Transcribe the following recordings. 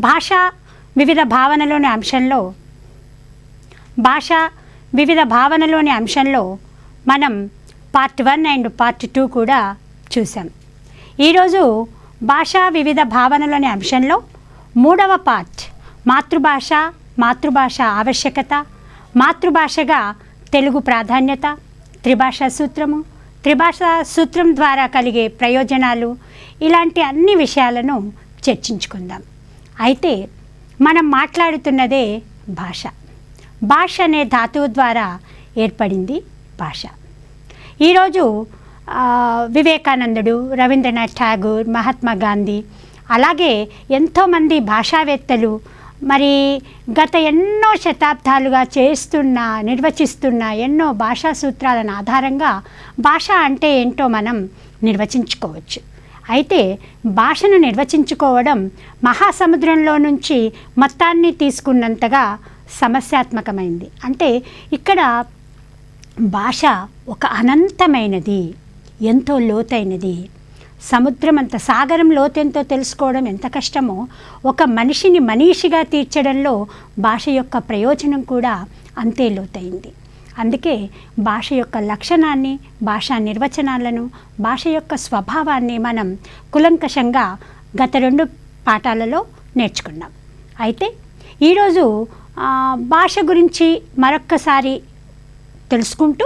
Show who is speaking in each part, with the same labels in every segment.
Speaker 1: భాష వివిధ భావనలోని అంశంలో మనం పార్ట్ 1 అండ్ పార్ట్ 2 కూడా చూసాం. ఈరోజు భాషా వివిధ భావనలోని అంశంలో 3వ పార్ట్ మాతృభాష ఆవశ్యకత, మాతృభాషగా తెలుగు ప్రాధాన్యత, త్రిభాషా సూత్రం ద్వారా కలిగే ప్రయోజనాలు, ఇలాంటి అన్ని విషయాలను చర్చించుకుందాం. అయితే మనం మాట్లాడుతున్నదే భాష అనే ధాతువు ద్వారా ఏర్పడింది భాష. ఈరోజు వివేకానందుడు, రవీంద్రనాథ్ ఠాగూర్, మహాత్మా గాంధీ, అలాగే ఎంతోమంది భాషావేత్తలు మరి గత ఎన్నో శతాబ్దాలుగా నిర్వచిస్తున్న ఎన్నో భాషా సూత్రాలను ఆధారంగా భాష అంటే ఏంటో మనం నిర్వచించుకోవచ్చు. అయితే భాషను నిర్వచించుకోవడం మహాసముద్రంలో నుంచి మొత్తాన్ని తీసుకున్నంతగా సమస్యాత్మకమైంది. అంటే ఇక్కడ భాష ఒక అనంతమైనది, ఎంతో లోతైనది. సముద్రం సాగరం లోతెంతో తెలుసుకోవడం ఎంత కష్టమో, ఒక మనిషిని మనీషిగా తీర్చడంలో భాష యొక్క ప్రయోజనం కూడా అంతే లోతైంది. అందుకే భాష యొక్క లక్షణాన్ని, భాషా నిర్వచనాలను, భాష యొక్క స్వభావాన్ని మనం కులంకషంగా గత 2 పాఠాలలో నేర్చుకున్నాం. అయితే ఈరోజు భాష గురించి మరొక్కసారి తెలుసుకుంటూ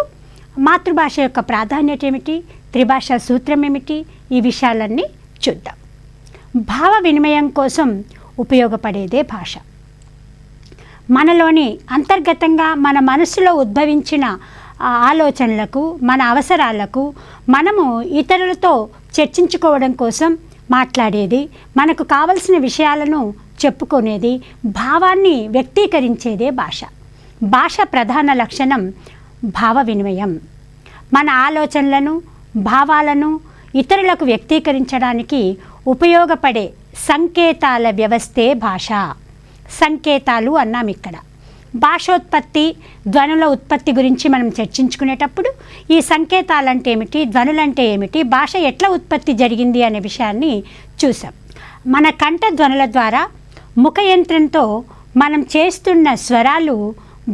Speaker 1: మాతృభాష యొక్క ప్రాధాన్యత ఏమిటి, త్రిభాషా సూత్రం ఏమిటి, ఈ విషయాలన్నీ చూద్దాం. భావ వినిమయం కోసం ఉపయోగపడేదే భాష. మనలోని అంతర్గతంగా మన మనసులో ఉద్భవించిన ఆలోచనలకు, మన అవసరాలకు మనము ఇతరులతో చర్చించుకోవడం కోసం మాట్లాడేది, మనకు కావలసిన విషయాలను చెప్పుకునేది, భావాన్ని వ్యక్తీకరించేదే భాష ప్రధాన లక్షణం భావ వినిమయం. మన ఆలోచనలను, భావాలను ఇతరులకు వ్యక్తీకరించడానికి ఉపయోగపడే సంకేతాల వ్యవస్థే భాష. సంకేతాలు అన్నాం ఇక్కడ. భాషోత్పత్తి, ధ్వనుల ఉత్పత్తి గురించి మనం చర్చించుకునేటప్పుడు ఈ సంకేతాలంటే ఏమిటి, ధ్వనులంటే ఏమిటి, భాష ఎట్లా ఉత్పత్తి జరిగింది అనే విషయాన్ని చూసాం. మన కంఠ ధ్వనుల ద్వారా ముఖయంత్రంతో మనం చేస్తున్న స్వరాలు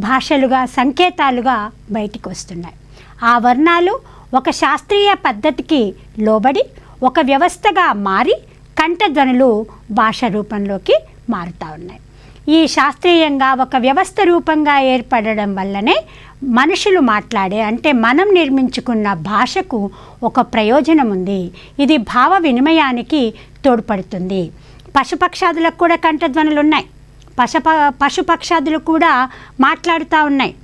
Speaker 1: భాషలుగా, సంకేతాలుగా బయటికి వస్తున్నాయి. ఆ వర్ణాలు ఒక శాస్త్రీయ పద్ధతికి లోబడి ఒక వ్యవస్థగా మారి కంఠధ్వనులు భాష రూపంలోకి మారుతూ ఉన్నాయి. ఈ శాస్త్రీయంగా ఒక వ్యవస్థ రూపంగా ఏర్పడడం వల్లనే మనుషులు మాట్లాడే, అంటే మనం నిర్మించుకున్న భాషకు ఒక ప్రయోజనం ఉంది. ఇది భావ వినిమయానికి తోడ్పడుతుంది. పశుపక్షాదులకు కూడా కంఠధ్వనులు ఉన్నాయి. పశుపక్షాదులు కూడా మాట్లాడుతూ ఉన్నాయి.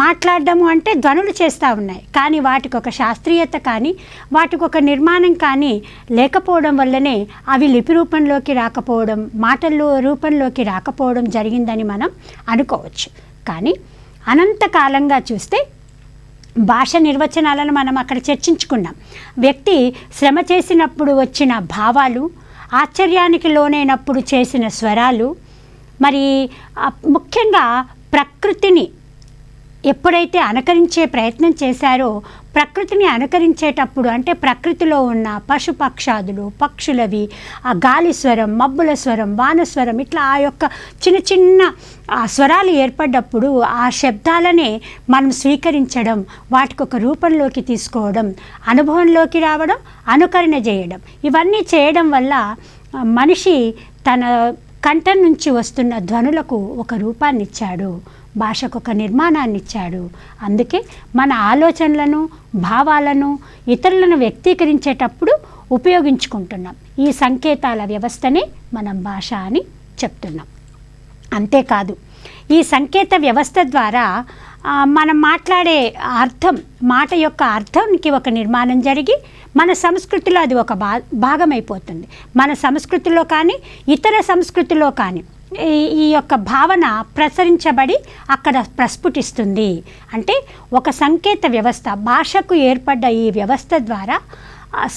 Speaker 1: మాట్లాడడము అంటే ధ్వనులు చేస్తూ ఉన్నాయి. కానీ వాటికి ఒక శాస్త్రీయత కానీ, వాటికి ఒక నిర్మాణం కానీ లేకపోవడం వల్లనే అవి లిపి రూపంలోకి రాకపోవడం, మాటల్లో రూపంలోకి రాకపోవడం జరిగిందని మనం అనుకోవచ్చు. కానీ అనంతకాలంగా చూస్తే భాష నిర్వచనాలను మనం అక్కడ చర్చించుకున్నాం. వ్యక్తి శ్రమ చేసినప్పుడు వచ్చిన భావాలు, ఆశ్చర్యానికి లోనైనప్పుడు చేసిన స్వరాలు, మరి ముఖ్యంగా ప్రకృతిని ఎప్పుడైతే అనుకరించే ప్రయత్నం చేశారో, ప్రకృతిని అనుకరించేటప్పుడు అంటే ప్రకృతిలో ఉన్న పశుపక్షాదులు, పక్షులవి, ఆ గాలి స్వరం, మబ్బుల స్వరం, వానస్వరం, ఇట్లా ఆ యొక్క చిన్న స్వరాలు ఏర్పడ్డప్పుడు ఆ శబ్దాలనే మనం స్వీకరించడం, వాటికి ఒక రూపంలోకి తీసుకోవడం, అనుభవంలోకి రావడం, అనుకరణ చేయడం, ఇవన్నీ చేయడం వల్ల మనిషి తన కంఠం నుంచి వస్తున్న ధ్వనులకు ఒక రూపాన్ని ఇచ్చాడు, భాషకు ఒక నిర్మాణాన్ని ఇచ్చాడు. అందుకే మన ఆలోచనలను, భావాలను ఇతరులను వ్యక్తీకరించేటప్పుడు ఉపయోగించుకుంటున్నాం. ఈ సంకేతాల వ్యవస్థనే మనం భాష అని చెప్తున్నాం. అంతేకాదు, ఈ సంకేత వ్యవస్థ ద్వారా మనం మాట్లాడే అర్థం, మాట యొక్క అర్థానికి ఒక నిర్మాణం జరిగి మన సంస్కృతిలో అది ఒక భాగమైపోతుంది. మన సంస్కృతిలో కానీ ఇతర సంస్కృతిలో కానీ ఈ యొక్క భావన ప్రసరించబడి అక్కడ ప్రస్ఫుటిస్తుంది. అంటే ఒక సంకేత వ్యవస్థ, భాషకు ఏర్పడ్డ ఈ వ్యవస్థ ద్వారా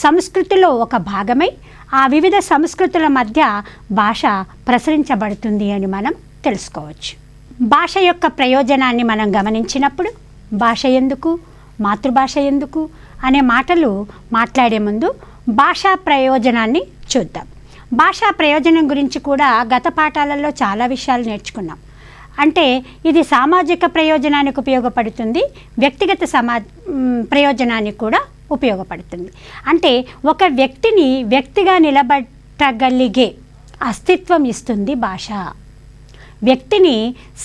Speaker 1: సంస్కృతిలో ఒక భాగమై ఆ వివిధ సంస్కృతుల మధ్య భాష ప్రసరించబడుతుంది అని మనం తెలుసుకోవచ్చు. భాష యొక్క ప్రయోజనాన్ని మనం గమనించినప్పుడు భాష ఎందుకు, మాతృభాష ఎందుకు అనే మాటలు మాట్లాడే ముందు భాషా ప్రయోజనాన్ని చూద్దాం. భాషా ప్రయోజనం గురించి కూడా గత పాఠాలలో చాలా విషయాలు నేర్చుకున్నాం. అంటే ఇది సామాజిక ప్రయోజనానికి ఉపయోగపడుతుంది, వ్యక్తిగత ప్రయోజనానికి కూడా ఉపయోగపడుతుంది. అంటే ఒక వ్యక్తిని వ్యక్తిగా నిలబెట్టగలిగే అస్తిత్వం ఇస్తుంది భాష. వ్యక్తిని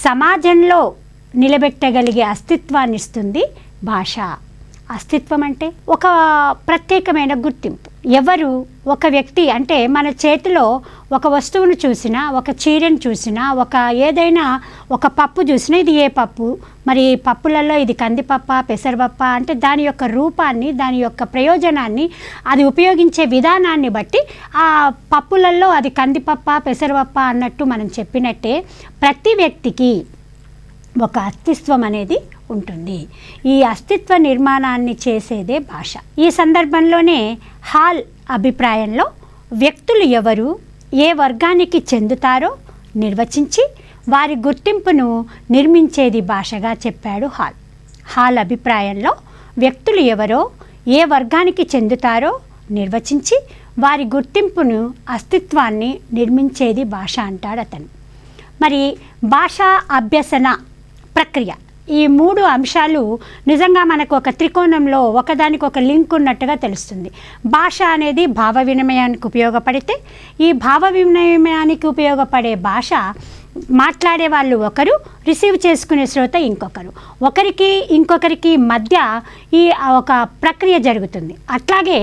Speaker 1: సమాజంలో నిలబెట్టగలిగే అస్తిత్వాన్ని ఇస్తుంది భాష. అస్తిత్వం అంటే ఒక ప్రత్యేకమైన గుర్తింపు. ఎవరు ఒక వ్యక్తి అంటే మన చేతిలో ఒక వస్తువును చూసినా, ఒక చీరను చూసినా, ఏదైనా ఒక పప్పు చూసినా ఇది ఏ పప్పు, మరి పప్పులలో ఇది కందిపప్ప పెసరపప్ప అంటే దాని యొక్క రూపాన్ని, దాని యొక్క ప్రయోజనాన్ని, అది ఉపయోగించే విధానాన్ని బట్టి ఆ పప్పులలో అది కందిపప్ప పెసరపప్ప అన్నట్టు మనం చెప్పినట్టే ప్రతి వ్యక్తికి ఒక అస్తిత్వం అనేది ఉంటుంది. ఈ అస్తిత్వ నిర్మాణాన్ని చేసేదే భాష. ఈ సందర్భంలోనే హాల్ అభిప్రాయంలో వ్యక్తులు ఎవరు, ఏ వర్గానికి చెందుతారో నిర్వచించి వారి గుర్తింపును నిర్మించేది భాషగా చెప్పాడు హాల్. హాల్ అభిప్రాయంలో వ్యక్తులు ఎవరో, ఏ వర్గానికి చెందుతారో నిర్వచించి వారి గుర్తింపును, అస్తిత్వాన్ని నిర్మించేది భాష అంటాడు అతను. మరి భాషా అభ్యసన ప్రక్రియ, ఈ 3 అంశాలు నిజంగా మనకు ఒక త్రికోణంలో ఒకదానికి ఒక లింక్ ఉన్నట్టుగా తెలుస్తుంది. భాష అనేది భావ వినిమయానికి ఉపయోగపడితే, ఈ భావ వినిమయానికి ఉపయోగపడే భాష మాట్లాడే వాళ్ళు ఒకరు, రిసీవ్ చేసుకునే శ్రోత ఇంకొకరు, ఒకరికి ఇంకొకరికి మధ్య ఈ ఒక ప్రక్రియ జరుగుతుంది. అట్లాగే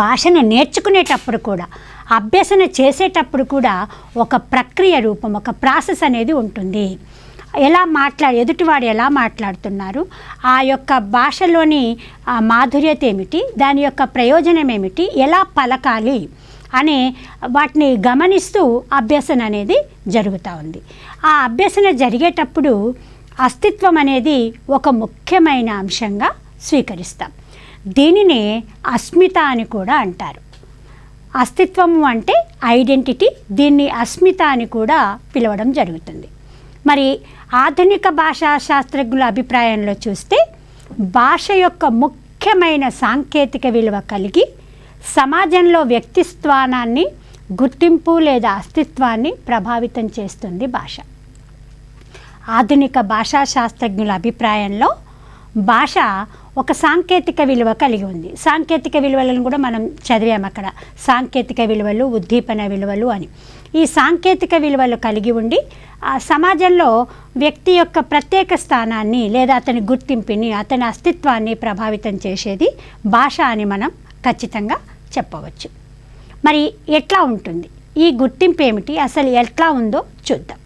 Speaker 1: భాషను నేర్చుకునేటప్పుడు కూడా, అభ్యసన చేసేటప్పుడు కూడా ఒక ప్రక్రియ రూపం, ఒక ప్రాసెస్ అనేది ఉంటుంది. ఎదుటివాడు ఎలా మాట్లాడుతున్నారు, ఆ యొక్క భాషలోని మాధుర్యత ఏమిటి, దాని యొక్క ప్రయోజనం ఏమిటి, ఎలా పలకాలి అనే వాటిని గమనిస్తూ అభ్యసన అనేది జరుగుతూ ఉంది. ఆ అభ్యసన జరిగేటప్పుడు అస్తిత్వం అనేది ఒక ముఖ్యమైన అంశంగా స్వీకరిస్తాం. దీనినే అస్మిత అని కూడా అంటారు. అస్తిత్వము అంటే ఐడెంటిటీ, దీన్ని అస్మిత అని కూడా పిలవడం జరుగుతుంది. మరి ఆధునిక భాషా శాస్త్రజ్ఞుల అభిప్రాయంలో చూస్తే భాష యొక్క ముఖ్యమైన సాంకేతిక విలువ కలిగి సమాజంలో వ్యక్తిత్వాన్ని, గుర్తింపు లేదా అస్తిత్వాన్ని ప్రభావితం చేస్తుంది భాష. ఆధునిక భాషా శాస్త్రజ్ఞుల అభిప్రాయంలో భాష ఒక సాంకేతిక విలువ కలిగి ఉంది. సాంకేతిక విలువలను కూడా మనం చదివాం అక్కడ, సాంకేతిక విలువలు, ఉద్దీపన విలువలు అని. ఈ సాంకేతిక విలువలు కలిగి ఉండి ఆ సమాజంలో వ్యక్తి యొక్క ప్రత్యేక స్థానాన్ని లేదా అతని గుర్తింపుని, అతని అస్తిత్వాన్ని ప్రభావితం చేసేది భాష అని మనం ఖచ్చితంగా చెప్పవచ్చు. మరి ఎట్లా ఉంటుంది ఈ గుర్తింపు ఏమిటి, అసలు ఎట్లా ఉందో చూద్దాం.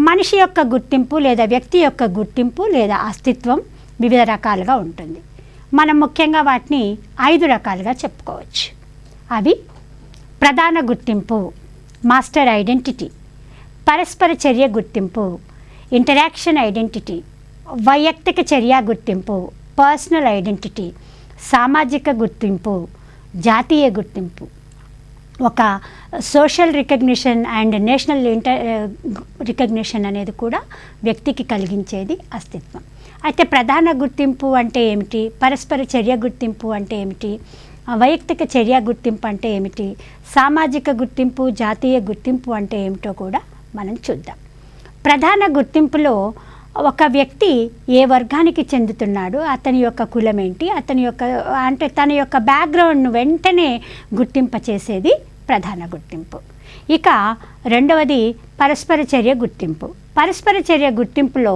Speaker 1: మనిషి యొక్క గుర్తింపు లేదా వ్యక్తి యొక్క గుర్తింపు లేదా అస్తిత్వం వివిధ రకాలుగా ఉంటుంది. మనం ముఖ్యంగా వాటిని 5 రకాలుగా చెప్పుకోవచ్చు. అవి ప్రధాన గుర్తింపు, మాస్టర్ ఐడెంటిటీ, పరస్పర చర్య గుర్తింపు, ఇంటరాక్షన్ ఐడెంటిటీ, వైయక్తిక చర్య గుర్తింపు, పర్సనల్ ఐడెంటిటీ, సామాజిక గుర్తింపు, జాతీయ గుర్తింపు. ఒక social recognition and national recognition అనేది కూడా వ్యక్తికి కలిగించేది అస్తిత్వం. అయితే ప్రధాన గుర్తింపు అంటే ఏమిటి, పరస్పర చర్య గుర్తింపు అంటే ఏమిటి, వైయక్తిక చర్య గుర్తింపు అంటే ఏమిటి, సామాజిక గుర్తింపు, జాతీయ గుర్తింపు అంటే ఏమిటో కూడా మనం చూద్దాం. ప్రధాన గుర్తింపులో ఒక వ్యక్తి ఏ వర్గానికి చెందుతున్నాడు, అతని యొక్క కులం ఏంటి, అతని యొక్క అంటే తన యొక్క బ్యాక్గ్రౌండ్ను వెంటనే గుర్తింపచేసేది ప్రధాన గుర్తింపు. ఇక రెండవది పరస్పర చర్య గుర్తింపు. పరస్పర చర్య గుర్తింపులో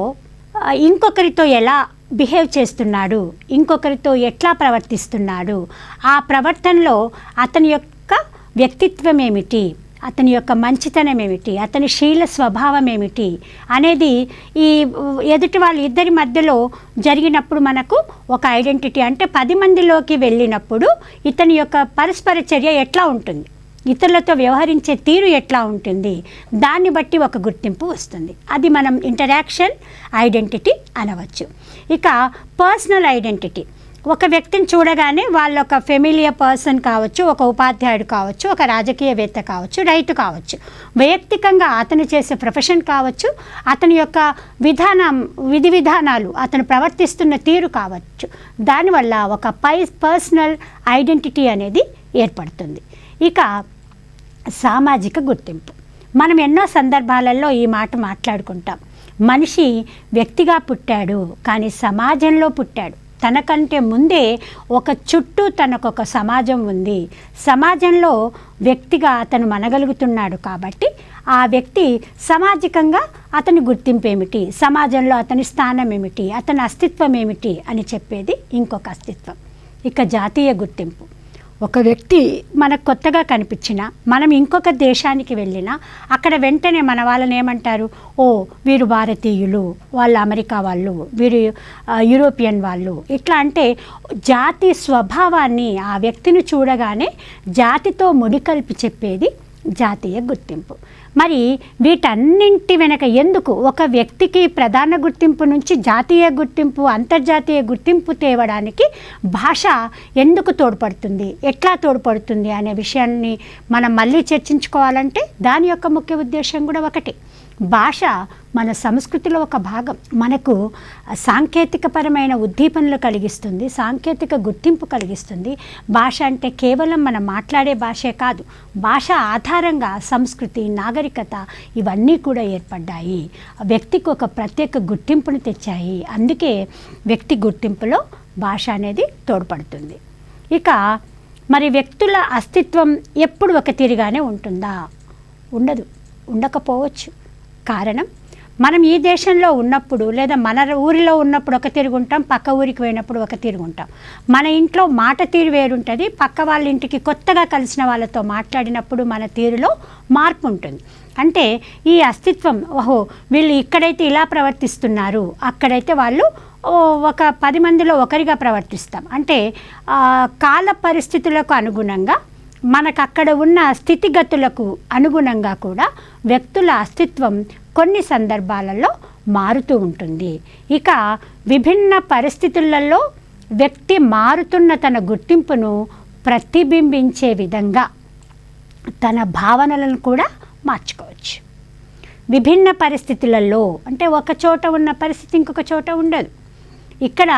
Speaker 1: ఇంకొకరితో ఎలా బిహేవ్ చేస్తున్నాడు, ఇంకొకరితో ఎట్లా ప్రవర్తిస్తున్నాడు, ఆ ప్రవర్తనలో అతని యొక్క వ్యక్తిత్వం ఏమిటి, అతని యొక్క మంచితనం ఏమిటి, అతని శీల స్వభావం ఏమిటి అనేది ఈ ఎదుటి వాళ్ళ ఇద్దరి మధ్యలో జరిగినప్పుడు మనకు ఒక ఐడెంటిటీ, అంటే 10 మందిలోకి వెళ్ళినప్పుడు ఇతని యొక్క పరస్పర చర్య ఎట్లా ఉంటుంది, ఇతరులతో వ్యవహరించే తీరు ఎట్లా ఉంటుంది, దాన్ని బట్టి ఒక గుర్తింపు వస్తుంది. అది మనం ఇంటరాక్షన్ ఐడెంటిటీ అనవచ్చు. ఇక పర్సనల్ ఐడెంటిటీ, ఒక వ్యక్తిని చూడగానే వాళ్ళ ఒక ఫెమిలియర్ పర్సన్ కావచ్చు, ఒక ఉపాధ్యాయుడు కావచ్చు, ఒక రాజకీయవేత్త కావచ్చు, రైతు కావచ్చు, వైయక్తికంగా అతను చేసే ప్రొఫెషన్ కావచ్చు, అతని యొక్క విధి విధానాలు, అతను ప్రవర్తిస్తున్న తీరు కావచ్చు, దానివల్ల ఒక పర్సనల్ ఐడెంటిటీ అనేది ఏర్పడుతుంది. ఇక సామాజిక గుర్తింపు. మనం ఎన్నో సందర్భాలలో ఈ మాట మాట్లాడుకుంటాం. మనిషి వ్యక్తిగా పుట్టాడు, కానీ సమాజంలో పుట్టాడు. తనకంటే ముందే ఒక చుట్టూ తనకొక సమాజం ఉంది. సమాజంలో వ్యక్తిగా అతను మనగలుగుతున్నాడు కాబట్టి ఆ వ్యక్తి సామాజికంగా అతని గుర్తింపు ఏమిటి, సమాజంలో అతని స్థానం ఏమిటి, అతని అస్తిత్వం ఏమిటి అని చెప్పేది ఇంకొక అస్తిత్వం. ఇక జాతీయ గుర్తింపు. ఒక వ్యక్తి మనకు కొత్తగా కనిపించినా, మనం ఇంకొక దేశానికి వెళ్ళినా అక్కడ వెంటనే మన వాళ్ళని ఏమంటారు, ఓ వీరు భారతీయులు, వాళ్ళు అమెరికా వాళ్ళు, వీరు యూరోపియన్ వాళ్ళు. ఇట్లా అంటే జాతి స్వభావాన్ని ఆ వ్యక్తిని చూడగానే జాతితో ముడికల్పి చెప్పేది జాతీయ గుర్తింపు. మరి వీటన్నింటి వెనక ఎందుకు ఒక వ్యక్తికి ప్రధాన గుర్తింపు నుంచి జాతీయ గుర్తింపు, అంతర్జాతీయ గుర్తింపు తేవడానికి భాష ఎందుకు తోడ్పడుతుంది, ఎట్లా తోడ్పడుతుంది అనే విషయాన్ని మనం మళ్ళీ చర్చించుకోవాలంటే దాని యొక్క ముఖ్య ఉద్దేశం కూడా ఒకటి. భాష మన సంస్కృతిలో ఒక భాగం. మనకు సాంకేతికపరమైన ఉద్దీపనలు కలిగిస్తుంది, సాంకేతిక గుర్తింపు కలిగిస్తుంది. భాష అంటే కేవలం మనం మాట్లాడే భాషే కాదు, భాష ఆధారంగా సంస్కృతి, నాగరికత ఇవన్నీ కూడా ఏర్పడ్డాయి. వ్యక్తికి ఒక ప్రత్యేక గుర్తింపును తెచ్చాయి. అందుకే వ్యక్తి గుర్తింపులో భాష అనేది తోడ్పడుతుంది. ఇక మరి వ్యక్తుల అస్తిత్వం ఎప్పుడు ఒక తీరుగానే ఉంటుందా? ఉండదు, ఉండకపోవచ్చు. కారణం, మనం ఈ దేశంలో ఉన్నప్పుడు లేదా మన ఊరిలో ఉన్నప్పుడు ఒక తీరు ఉంటాం, పక్క ఊరికి పోయినప్పుడు ఒక తీరు ఉంటాం. మన ఇంట్లో మాట తీరు వేరుంటుంది, పక్క వాళ్ళ ఇంటికి కొత్తగా కలిసిన వాళ్ళతో మాట్లాడినప్పుడు మన తీరులో మార్పు ఉంటుంది. అంటే ఈ అస్తిత్వం, ఓహో వీళ్ళు ఇక్కడైతే ఇలా ప్రవర్తిస్తున్నారు, అక్కడైతే వాళ్ళు ఒక 10 మందిలో ఒకరిగా ప్రవర్తిస్తాం. అంటే కాల పరిస్థితులకు అనుగుణంగా, మనకు అక్కడ ఉన్న స్థితిగతులకు అనుగుణంగా కూడా వ్యక్తుల అస్తిత్వం కొన్ని సందర్భాలలో మారుతూ ఉంటుంది. ఇక విభిన్న పరిస్థితులలో వ్యక్తి మారుతున్న తన గుర్తింపును ప్రతిబింబించే విధంగా తన భావనలను కూడా మార్చుకోవచ్చు. విభిన్న పరిస్థితులలో అంటే ఒక చోట ఉన్న పరిస్థితి ఇంకొక చోట ఉండదు. ఇక్కడ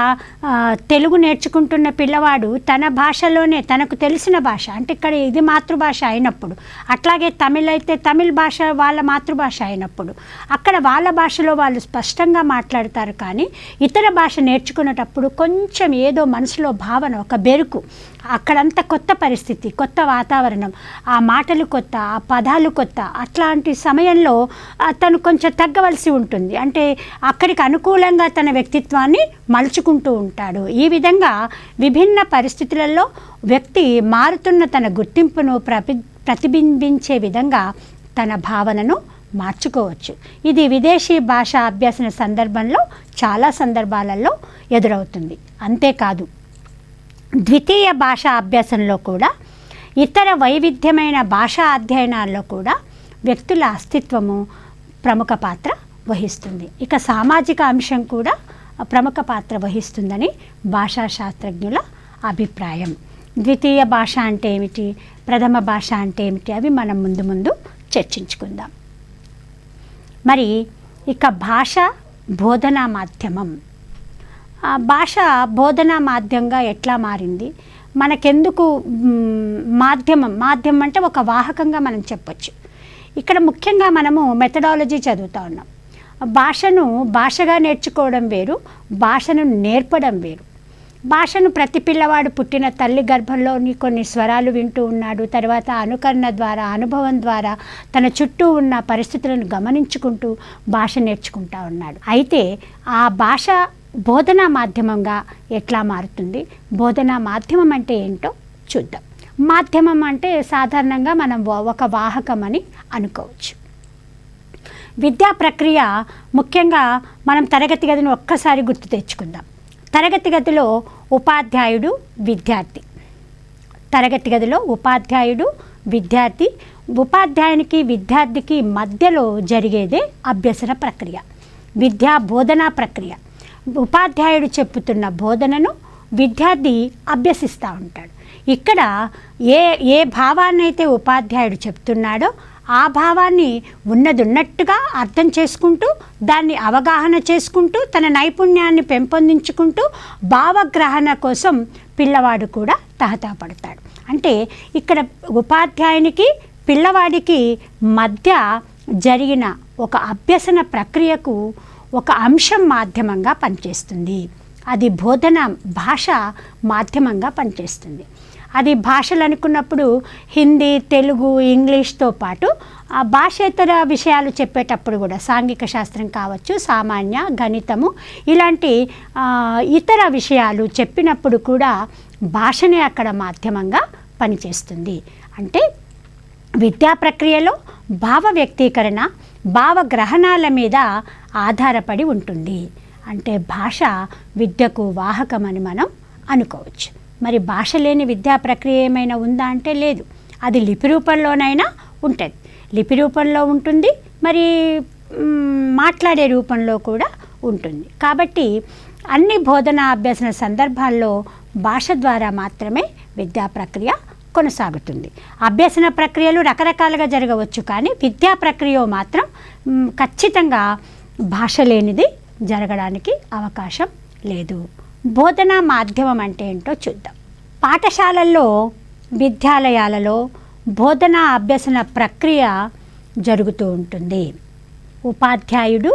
Speaker 1: తెలుగు నేర్చుకుంటున్న పిల్లవాడు తన భాషలోనే, తనకు తెలిసిన భాష అంటే ఇక్కడ ఇది మాతృభాష అయినప్పుడు, అట్లాగే తమిళ్ అయితే తమిళ్ భాష వాళ్ళ మాతృభాష అయినప్పుడు అక్కడ వాళ్ళ భాషలో వాళ్ళు స్పష్టంగా మాట్లాడతారు. కానీ ఇతర భాష నేర్చుకునేటప్పుడు కొంచెం ఏదో మనసులో భావన, ఒక బెరుకు, అక్కడంతా కొత్త పరిస్థితి, కొత్త వాతావరణం, ఆ మాటలు కొత్త, ఆ పదాలు కొత్త. అట్లాంటి సమయంలో తను కొంచెం తగ్గవలసి ఉంటుంది. అంటే అక్కడికి అనుకూలంగా తన వ్యక్తిత్వాన్ని మలుచుకుంటూ ఉంటాడు. ఈ విధంగా విభిన్న పరిస్థితులలో వ్యక్తి మారుతున్న తన గుర్తింపును ప్రతిబింబించే విధంగా తన భావనను మార్చుకోవచ్చు. ఇది విదేశీ భాష అభ్యసన సందర్భంలో చాలా సందర్భాలలో ఎదురవుతుంది. అంతేకాదు, ద్వితీయ భాషా అభ్యాసంలో కూడా, ఇతర వైవిధ్యమైన భాషా అధ్యయనాల్లో కూడా వ్యక్తుల అస్తిత్వము ప్రముఖ పాత్ర వహిస్తుంది. ఇక సామాజిక అంశం కూడా ప్రముఖ పాత్ర వహిస్తుందని భాషా శాస్త్రజ్ఞుల అభిప్రాయం. ద్వితీయ భాష అంటే ఏమిటి, ప్రథమ భాష అంటే ఏమిటి, అవి మనం ముందు చర్చించుకుందాం. మరి ఇక భాష బోధనా మాధ్యమం. భాష బోధనా మాధ్యమంగా ఎట్లా మారింది, మనకెందుకు మాధ్యమం అంటే ఒక వాహకంగా మనం చెప్పొచ్చు. ఇక్కడ ముఖ్యంగా మనము మెథడాలజీ చదువుతూ ఉన్నాం. భాషను భాషగా నేర్చుకోవడం వేరు, భాషను నేర్పడం వేరు. భాషను ప్రతి పిల్లవాడు పుట్టిన తల్లి గర్భంలోని కొన్ని స్వరాలు వింటూ ఉన్నాడు. తర్వాత అనుకరణ ద్వారా, అనుభవం ద్వారా తన చుట్టూ ఉన్న పరిస్థితులను గమనించుకుంటూ భాష నేర్చుకుంటూ ఉన్నాడు. అయితే ఆ భాష బోధనా మాధ్యమంగా ఎట్లా మారుతుంది, బోధనా మాధ్యమం అంటే ఏంటో చూద్దాం. మాధ్యమం అంటే సాధారణంగా మనం ఒక వాహకం అని అనుకోవచ్చు. విద్యా ప్రక్రియ ముఖ్యంగా మనం తరగతి గదిని ఒక్కసారి గుర్తు తెచ్చుకుందాం. తరగతి గదిలో ఉపాధ్యాయుడు, విద్యార్థి. తరగతి గదిలో ఉపాధ్యాయుడు, విద్యార్థి. ఉపాధ్యాయునికి విద్యార్థికి మధ్యలో జరిగేదే అభ్యసన ప్రక్రియ, విద్యా బోధనా ప్రక్రియ. ఉపాధ్యాయుడు చెప్పుతున్న బోధనను విద్యార్థి అభ్యసిస్తూ ఉంటాడు. ఇక్కడ ఏ భావాన్నైతే ఉపాధ్యాయుడు చెప్తున్నాడో ఆ భావాన్ని ఉన్నట్టుగా అర్థం చేసుకుంటూ, దాన్ని అవగాహన చేసుకుంటూ, తన నైపుణ్యాన్ని పెంపొందించుకుంటూ భావగ్రహణ కోసం పిల్లవాడు కూడా తహతహపడతాడు. అంటే ఇక్కడ ఉపాధ్యాయునికి పిల్లవాడికి మధ్య జరిగిన ఒక అభ్యసన ప్రక్రియకు ఒక అంశం మాధ్యమంగా పనిచేస్తుంది. అది బోధన భాష మాధ్యమంగా పనిచేస్తుంది. అది భాషలు అనుకున్నప్పుడు హిందీ, తెలుగు, ఇంగ్లీష్తో పాటు ఆ భాషేతర విషయాలు చెప్పేటప్పుడు కూడా సాంఘిక శాస్త్రం కావచ్చు, సామాన్య, గణితము ఇలాంటి ఇతర విషయాలు చెప్పినప్పుడు కూడా భాషనే అక్కడ మాధ్యమంగా పనిచేస్తుంది. అంటే విద్యా ప్రక్రియలో భావ వ్యక్తీకరణ, భావగ్రహణాల మీద ఆధారపడి ఉంటుంది. అంటే భాష విద్యకు వాహకమని మనం అనుకోవచ్చు. మరి భాష లేని విద్యా ప్రక్రియ ఏమైనా ఉందా అంటే లేదు. అది లిపి రూపంలోనైనా ఉంటుంది, లిపి రూపంలో ఉంటుంది, మరి మాట్లాడే రూపంలో కూడా ఉంటుంది. కాబట్టి అన్ని బోధనా అభ్యసన సందర్భాల్లో భాష ద్వారా మాత్రమే విద్యా ప్రక్రియ కొనసాగుతుంది. అభ్యసన ప్రక్రియలు రకరకాలుగా జరగవచ్చు, కానీ విద్యా ప్రక్రియ మాత్రం ఖచ్చితంగా భాష లేనిది జరగడానికి అవకాశం లేదు. బోధనా మాధ్యమం అంటే ఏంటో చూద్దాం. పాఠశాలల్లో, విద్యాలయాలలో బోధనా అభ్యసన ప్రక్రియ జరుగుతూ ఉంటుంది. ఉపాధ్యాయుడు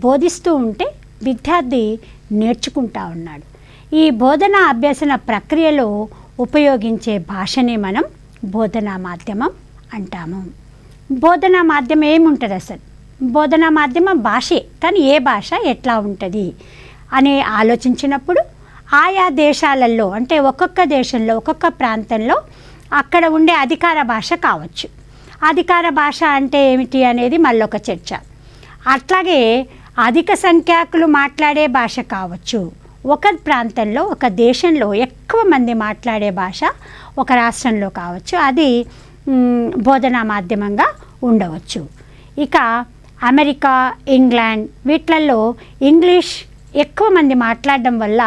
Speaker 1: బోధిస్తూ ఉంటే విద్యార్థి నేర్చుకుంటూ ఉన్నాడు. ఈ బోధనా అభ్యసన ప్రక్రియలో ఉపయోగించే భాషనే మనం బోధనా మాధ్యమం అంటాము. బోధనా మాధ్యమం ఏముంటుంది అసలు? బోధనా మాధ్యమం భాషే, కానీ ఏ భాష ఎట్లా ఉంటుంది అని ఆలోచించినప్పుడు ఆయా దేశాలలో, అంటే ఒక్కొక్క దేశంలో, ఒక్కొక్క ప్రాంతంలో అక్కడ ఉండే అధికార భాష కావచ్చు. అధికార భాష అంటే ఏమిటి అనేది మళ్ళొక చర్చ. అట్లాగే అధిక సంఖ్యాకులు మాట్లాడే భాష కావచ్చు. ఒక ప్రాంతంలో, ఒక దేశంలో ఎక్కువ మంది మాట్లాడే భాష ఒక రాష్ట్రంలో కావచ్చు, అది బోధనా మాధ్యమంగా ఉండవచ్చు. ఇక అమెరికా, ఇంగ్లాండ్ వీటిలలో ఇంగ్లీష్ ఎక్కువ మంది మాట్లాడడం వల్ల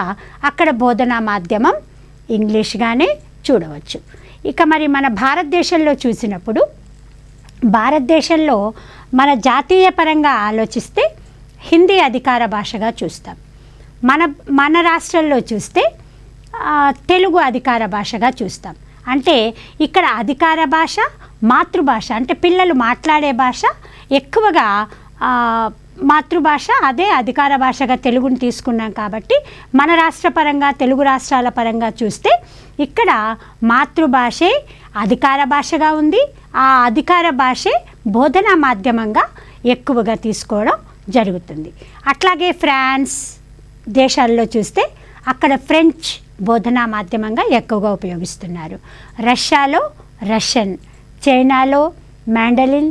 Speaker 1: అక్కడ బోధనా మాధ్యమం ఇంగ్లీష్గానే చూడవచ్చు. ఇక మరి మన భారతదేశంలో చూసినప్పుడు, భారతదేశంలో మన జాతీయ పరంగా ఆలోచిస్తే హిందీ అధికార భాషగా చూస్తాం. మన రాష్ట్రంలో చూస్తే తెలుగు అధికార భాషగా చూస్తాం. అంటే ఇక్కడ అధికార భాష, మాతృభాష అంటే పిల్లలు మాట్లాడే భాష ఎక్కువగా మాతృభాష, అదే అధికార భాషగా తెలుగుని తీసుకున్నాం. కాబట్టి మన రాష్ట్ర పరంగా, తెలుగు రాష్ట్రాల పరంగా చూస్తే ఇక్కడ మాతృభాషే అధికార భాషగా ఉంది. ఆ అధికార భాషే బోధనా మాధ్యమంగా ఎక్కువగా తీసుకోవడం జరుగుతుంది. అట్లాగే ఫ్రాన్స్ దేశాల్లో చూస్తే అక్కడ ఫ్రెంచ్ బోధనా మాధ్యమంగా ఎక్కువగా ఉపయోగిస్తున్నారు. రష్యాలో రష్యన్, చైనాలో మాండలిన్,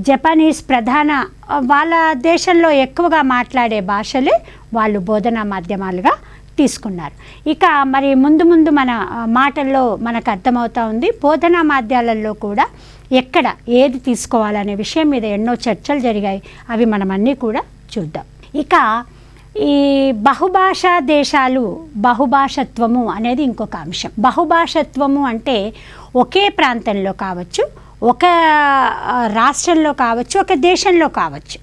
Speaker 1: జపానీస్ ప్రధాన వాళ్ళ దేశంలో ఎక్కువగా మాట్లాడే భాషలే వాళ్ళు బోధనా మాధ్యమాలుగా తీసుకున్నారు. ఇక మరి ముందు మన మాటల్లో మనకు అర్థమవుతూ ఉంది, బోధనా మాధ్యాలలో కూడా ఎక్కడ ఏది తీసుకోవాలనే విషయం మీద ఎన్నో చర్చలు జరిగాయి. అవి మనం అన్నీ కూడా చూద్దాం. ఇక ఈ బహుభాషా దేశాలు, బహుభాషత్వము అనేది ఇంకొక అంశం. బహుభాషత్వము అంటే ఒకే ప్రాంతంలో కావచ్చు, ఒక రాష్ట్రంలో కావచ్చు, ఒక దేశంలో కావచ్చు,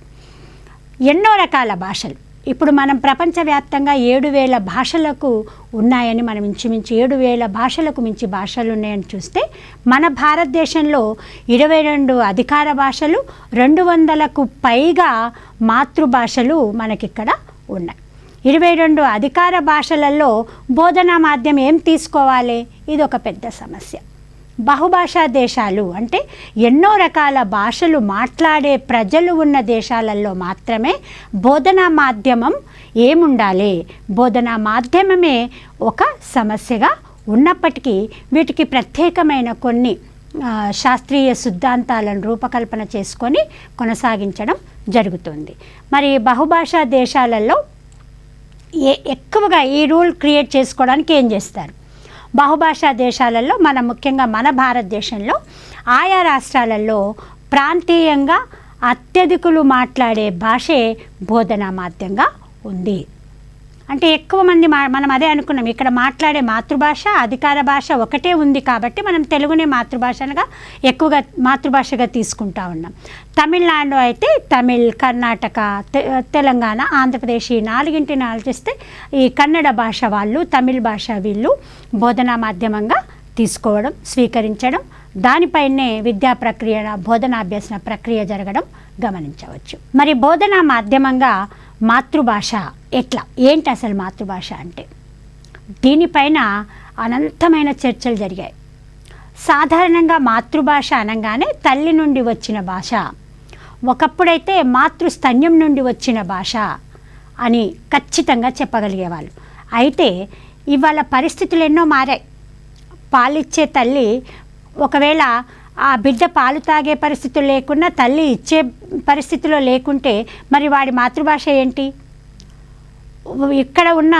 Speaker 1: ఎన్నో రకాల భాషలు. ఇప్పుడు మనం ప్రపంచవ్యాప్తంగా 7,000 భాషలకు ఉన్నాయని, మనం ఇంచుమించు 7,000 భాషలకు మించి భాషలు ఉన్నాయని చూస్తే మన భారతదేశంలో 22 అధికార భాషలు, 200కు పైగా మాతృభాషలు మనకిక్కడ ఉన్నాయి. 22 అధికార భాషలలో బోధనా మాధ్యమం ఏం తీసుకోవాలి? ఇది ఒక పెద్ద సమస్య. బహుభాషా దేశాలు అంటే ఎన్నో రకాల భాషలు మాట్లాడే ప్రజలు ఉన్న దేశాలలో మాత్రమే బోధనా మాధ్యమం ఏముండాలి? బోధనా మాధ్యమమే ఒక సమస్యగా ఉన్నప్పటికీ వీటికి ప్రత్యేకమైన కొన్ని శాస్త్రీయ సిద్ధాంతాలను రూపకల్పన చేసుకొని కొనసాగించడం జరుగుతుంది. మరి బహుభాషా దేశాలలో ఎక్కువగా ఈ రూల్ క్రియేట్ చేసుకోవడానికి ఏం చేస్తారు? బహుభాషా దేశాలలో ముఖ్యంగా మన భారతదేశంలో ఆయా రాష్ట్రాలలో ప్రాంతీయంగా అత్యధికులు మాట్లాడే భాషే బోధనా మాధ్యంగా ఉంది. అంటే ఎక్కువ మంది మనం అదే అనుకున్నాం, ఇక్కడ మాట్లాడే మాతృభాష, అధికార భాష ఒకటే ఉంది కాబట్టి మనం తెలుగునే మాతృభాషగా ఎక్కువగా మాతృభాషగా తీసుకుంటా ఉన్నాం. తమిళనాడు అయితే తమిళ్, కర్ణాటక, తెలంగాణ, ఆంధ్రప్రదేశ్ ఈ 4 ఆలోచిస్తే ఈ కన్నడ భాష వాళ్ళు, తమిళ్ భాష వీళ్ళు బోధనా మాధ్యమంగా తీసుకోవడం, స్వీకరించడం, దానిపైనే విద్యా ప్రక్రియ, బోధనాభ్యసన ప్రక్రియ జరగడం గమనించవచ్చు. మరి బోధనా మాధ్యమంగా మాతృభాష ఎట్లా, ఏంటి అసలు మాతృభాష అంటే? దీనిపైన అనంతమైన చర్చలు జరిగాయి. సాధారణంగా మాతృభాష అనగానే తల్లి నుండి వచ్చిన భాష, ఒకప్పుడైతే మాతృస్తన్యం నుండి వచ్చిన భాష అని ఖచ్చితంగా చెప్పగలిగేవాళ్ళు. అయితే ఇవాళ పరిస్థితులు ఎన్నో మారాయి. పాలిచ్చే తల్లి ఒకవేళ ఆ బిడ్డ పాలు తాగే పరిస్థితులు లేకున్నా, తల్లి ఇచ్చే పరిస్థితిలో లేకుంటే మరి వాడి మాతృభాష ఏంటి? ఇక్కడ ఉన్న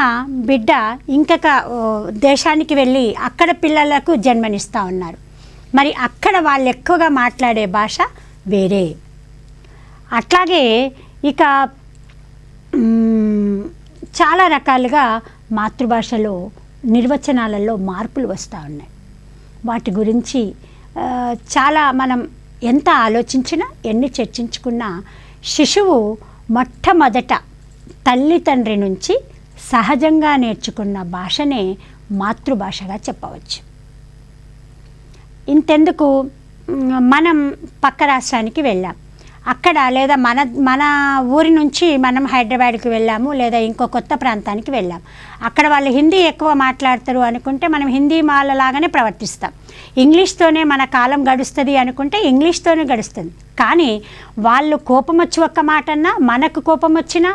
Speaker 1: బిడ్డ ఇంకొక దేశానికి వెళ్ళి అక్కడ పిల్లలకు జన్మనిస్తూ ఉన్నారు. మరి అక్కడ వాళ్ళు ఎక్కువగా మాట్లాడే భాష వేరే. అట్లాగే ఇక చాలా రకాలుగా మాతృభాషలో నిర్వచనాలలో మార్పులు వస్తూ ఉన్నాయి. వాటి గురించి చాలా మనం ఎంత ఆలోచించినా, ఎన్ని చర్చించుకున్నా, శిశువు మొట్టమొదట తల్లి తండ్రి నుంచి సహజంగా నేర్చుకున్న భాషనే మాతృభాషగా చెప్పవచ్చు. ఇంతెందుకు, మనం పక్క రాష్ట్రానికి వెళ్ళాం, అక్కడ లేదా మన ఊరి నుంచి మనం హైదరాబాద్కి వెళ్ళాము, లేదా ఇంకో కొత్త ప్రాంతానికి వెళ్ళాం, అక్కడ వాళ్ళు హిందీ ఎక్కువ మాట్లాడతారు అనుకుంటే మనం హిందీ వాళ్ళలాగానే ప్రవర్తిస్తాం. ఇంగ్లీష్తోనే మన కాలం గడుస్తుంది అనుకుంటే ఇంగ్లీష్తోనే గడుస్తుంది. కానీ వాళ్ళు కోపం వచ్చి ఒక్క మాట అన్నా, మనకు కోపం వచ్చినా,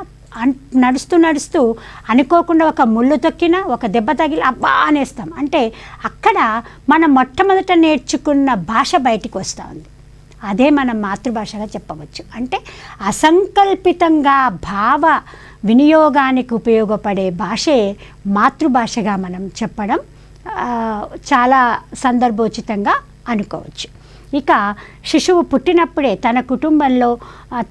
Speaker 1: నడుస్తూ నడుస్తూ అనుకోకుండా ఒక ముళ్ళు తొక్కినా, ఒక దెబ్బ తగిలి అబ్బా అనేస్తాం. అంటే అక్కడ మనం మొట్టమొదట నేర్చుకున్న భాష బయటికి వస్తూ ఉంది. అదే మనం మాతృభాషగా చెప్పవచ్చు. అంటే అసంకల్పితంగా భావ వినియోగానికి ఉపయోగపడే భాషే మాతృభాషగా మనం చెప్పడం చాలా సందర్భోచితంగా అనుకోవచ్చు. ఇక శిశువు పుట్టినప్పుడే తన కుటుంబంలో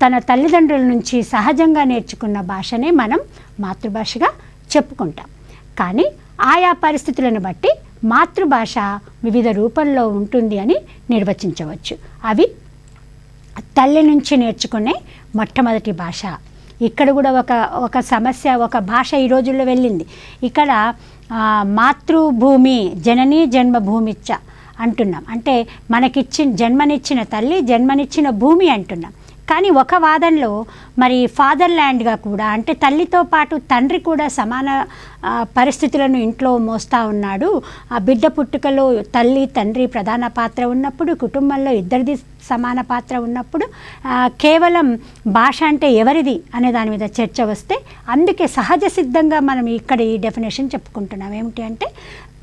Speaker 1: తన తల్లిదండ్రుల నుంచి సహజంగా నేర్చుకున్న భాషనే మనం మాతృభాషగా చెప్పుకుంటాం. కానీ ఆయా పరిస్థితులను బట్టి మాతృభాష వివిధ రూపంలో ఉంటుంది అని నిర్వచించవచ్చు. అవి తల్లి నుంచి నేర్చుకునే మొట్టమొదటి భాష. ఇక్కడ కూడా ఒక సమస్య, ఒక భాష ఈ రోజుల్లో వెళ్ళింది. ఇక్కడ మాతృభూమి జననీ జన్మభూమిచ్చ అంటున్నాం. అంటే జన్మనిచ్చిన తల్లి, జన్మనిచ్చిన భూమి అంటున్నాం. కానీ ఒక వాదనలో మరి ఫాదర్ ల్యాండ్గా కూడా, అంటే తల్లితో పాటు తండ్రి కూడా సమాన పరిస్థితులను ఇంట్లో మోస్తూ ఉన్నాడు. ఆ బిడ్డ పుట్టుకలో తల్లి తండ్రి ప్రధాన పాత్ర ఉన్నప్పుడు, కుటుంబంలో ఇద్దరిది సమాన పాత్ర ఉన్నప్పుడు కేవలం భాష అంటే ఎవరిది అనే దాని మీద చర్చ వస్తే, అందుకే సహజ సిద్ధంగా మనం ఇక్కడ ఈ డెఫినేషన్ చెప్పుకుంటున్నాం. ఏమిటి అంటే,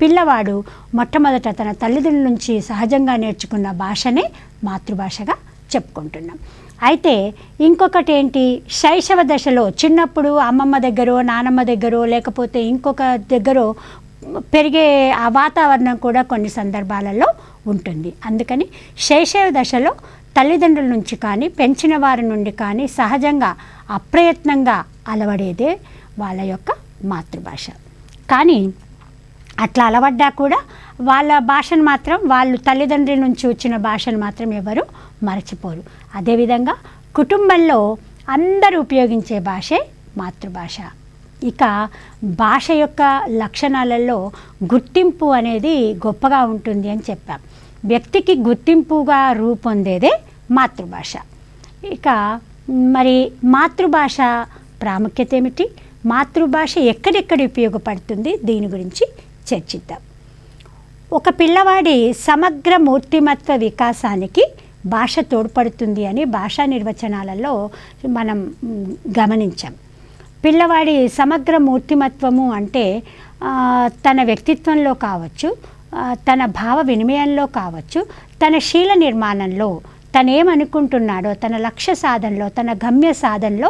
Speaker 1: పిల్లవాడు మొట్టమొదట తన తల్లిదండ్రుల నుంచి సహజంగా నేర్చుకున్న భాషనే మాతృభాషగా చెప్పుకుంటున్నాం. అయితే ఇంకొకటి ఏంటి, శైశవ దశలో చిన్నప్పుడు అమ్మమ్మ దగ్గరో నానమ్మ దగ్గరో లేకపోతే ఇంకొక దగ్గరో పెరిగే ఆ వాతావరణం కూడా కొన్ని సందర్భాలలో ఉంటుంది. అందుకని శైశవ దశలో తల్లిదండ్రుల నుంచి కానీ, పెంచిన వారి నుండి కానీ సహజంగా అప్రయత్నంగా అలవడేదే వాళ్ళ యొక్క మాతృభాష. కానీ అట్లా అలవడ్డా కూడా వాళ్ళ భాషను మాత్రం, వాళ్ళు తల్లిదండ్రుల నుంచి వచ్చిన భాషను మాత్రం ఎవరు మరచిపోరు. అదేవిధంగా కుటుంబంలో అందరూ ఉపయోగించే భాషే మాతృభాష. ఇక భాష యొక్క లక్షణాలలో గుర్తింపు అనేది గొప్పగా ఉంటుంది అని చెప్పాం. వ్యక్తికి గుర్తింపుగా రూపొందేదే మాతృభాష. ఇక మరి మాతృభాష ప్రాముఖ్యత ఏమిటి, మాతృభాష ఎక్కడెక్కడ ఉపయోగపడుతుంది, దీని గురించి చర్చిద్దాం. ఒక పిల్లవాడి సమగ్ర మూర్తిమత్వ వికాసానికి భాష తోడ్పడుతుంది అని భాషా నిర్వచనాలలో మనం గమనించాం. పిల్లవాడి సమగ్ర మూర్తిమత్వము అంటే తన వ్యక్తిత్వంలో కావచ్చు, తన భావ వినిమయంలో కావచ్చు, తన శీల నిర్మాణంలో, తనేమనుకుంటున్నాడో తన లక్ష్య సాధనలో, తన గమ్య సాధనలో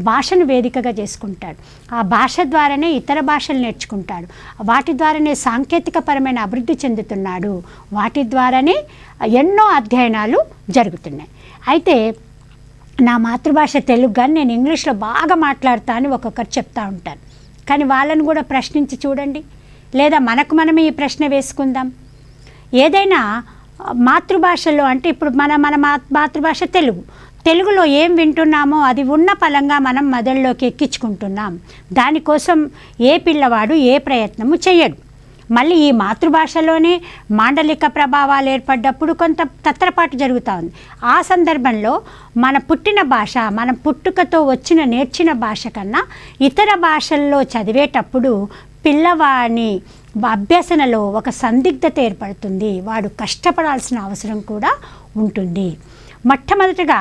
Speaker 1: భాషను వేదికగా చేసుకుంటాడు. ఆ భాష ద్వారానే ఇతర భాషలు నేర్చుకుంటాడు. వాటి ద్వారానే సాంకేతికపరమైన అభివృద్ధి చెందుతున్నాడు. వాటి ద్వారానే ఎన్నో అధ్యయనాలు జరుగుతున్నాయి. అయితే నా మాతృభాష తెలుగు, కానీ నేను ఇంగ్లీష్లో బాగా మాట్లాడతా అని ఒక్కొక్కరు చెప్తూ ఉంటాను. కానీ వాళ్ళని కూడా ప్రశ్నించి చూడండి, లేదా మనమే ఈ ప్రశ్న వేసుకుందాం. ఏదైనా మాతృభాషలో, అంటే ఇప్పుడు మన మాతృభాష తెలుగులో ఏం వింటున్నామో అది ఉన్న పలంగా మనం మెదడులోకి ఎక్కించుకుంటున్నాం. దానికోసం ఏ పిల్లవాడు ఏ ప్రయత్నము చేయడు. మళ్ళీ ఈ మాతృభాషలోనే మాండలిక ప్రభావాలు ఏర్పడ్డప్పుడు కొంత తత్తరపాటు జరుగుతూ ఉంది. ఆ సందర్భంలో మన పుట్టిన భాష, మనం పుట్టుకతో నేర్చిన భాష కన్నా ఇతర భాషల్లో చదివేటప్పుడు పిల్లవాడిని అభ్యసనలో ఒక సందిగ్ధత ఏర్పడుతుంది, వాడు కష్టపడాల్సిన అవసరం కూడా ఉంటుంది. మొట్టమొదటిగా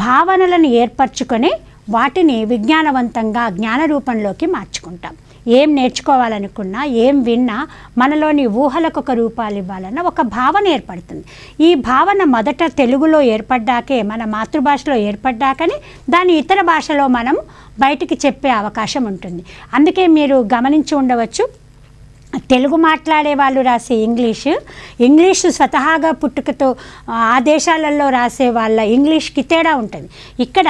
Speaker 1: భావనలను ఏర్పరచుకొని వాటిని విజ్ఞానవంతంగా జ్ఞాన రూపంలోకి మార్చుకుంటాం. ఏం నేర్చుకోవాలనుకున్నా, ఏం విన్నా మనలోని ఊహలకు ఒక రూపాలు ఇవ్వాలన్న ఒక భావన ఏర్పడుతుంది. ఈ భావన మొదట తెలుగులో ఏర్పడ్డాకే, మన మాతృభాషలో ఏర్పడ్డాకనే దాన్ని ఇతర భాషలో మనం బయటికి చెప్పే అవకాశం ఉంటుంది. అందుకే మీరు గమనించి ఉండవచ్చు, తెలుగు మాట్లాడే వాళ్ళు రాసే ఇంగ్లీషు స్వతహాగా పుట్టుకతో ఆ దేశాలలో రాసే వాళ్ళ ఇంగ్లీష్కి తేడా ఉంటుంది. ఇక్కడ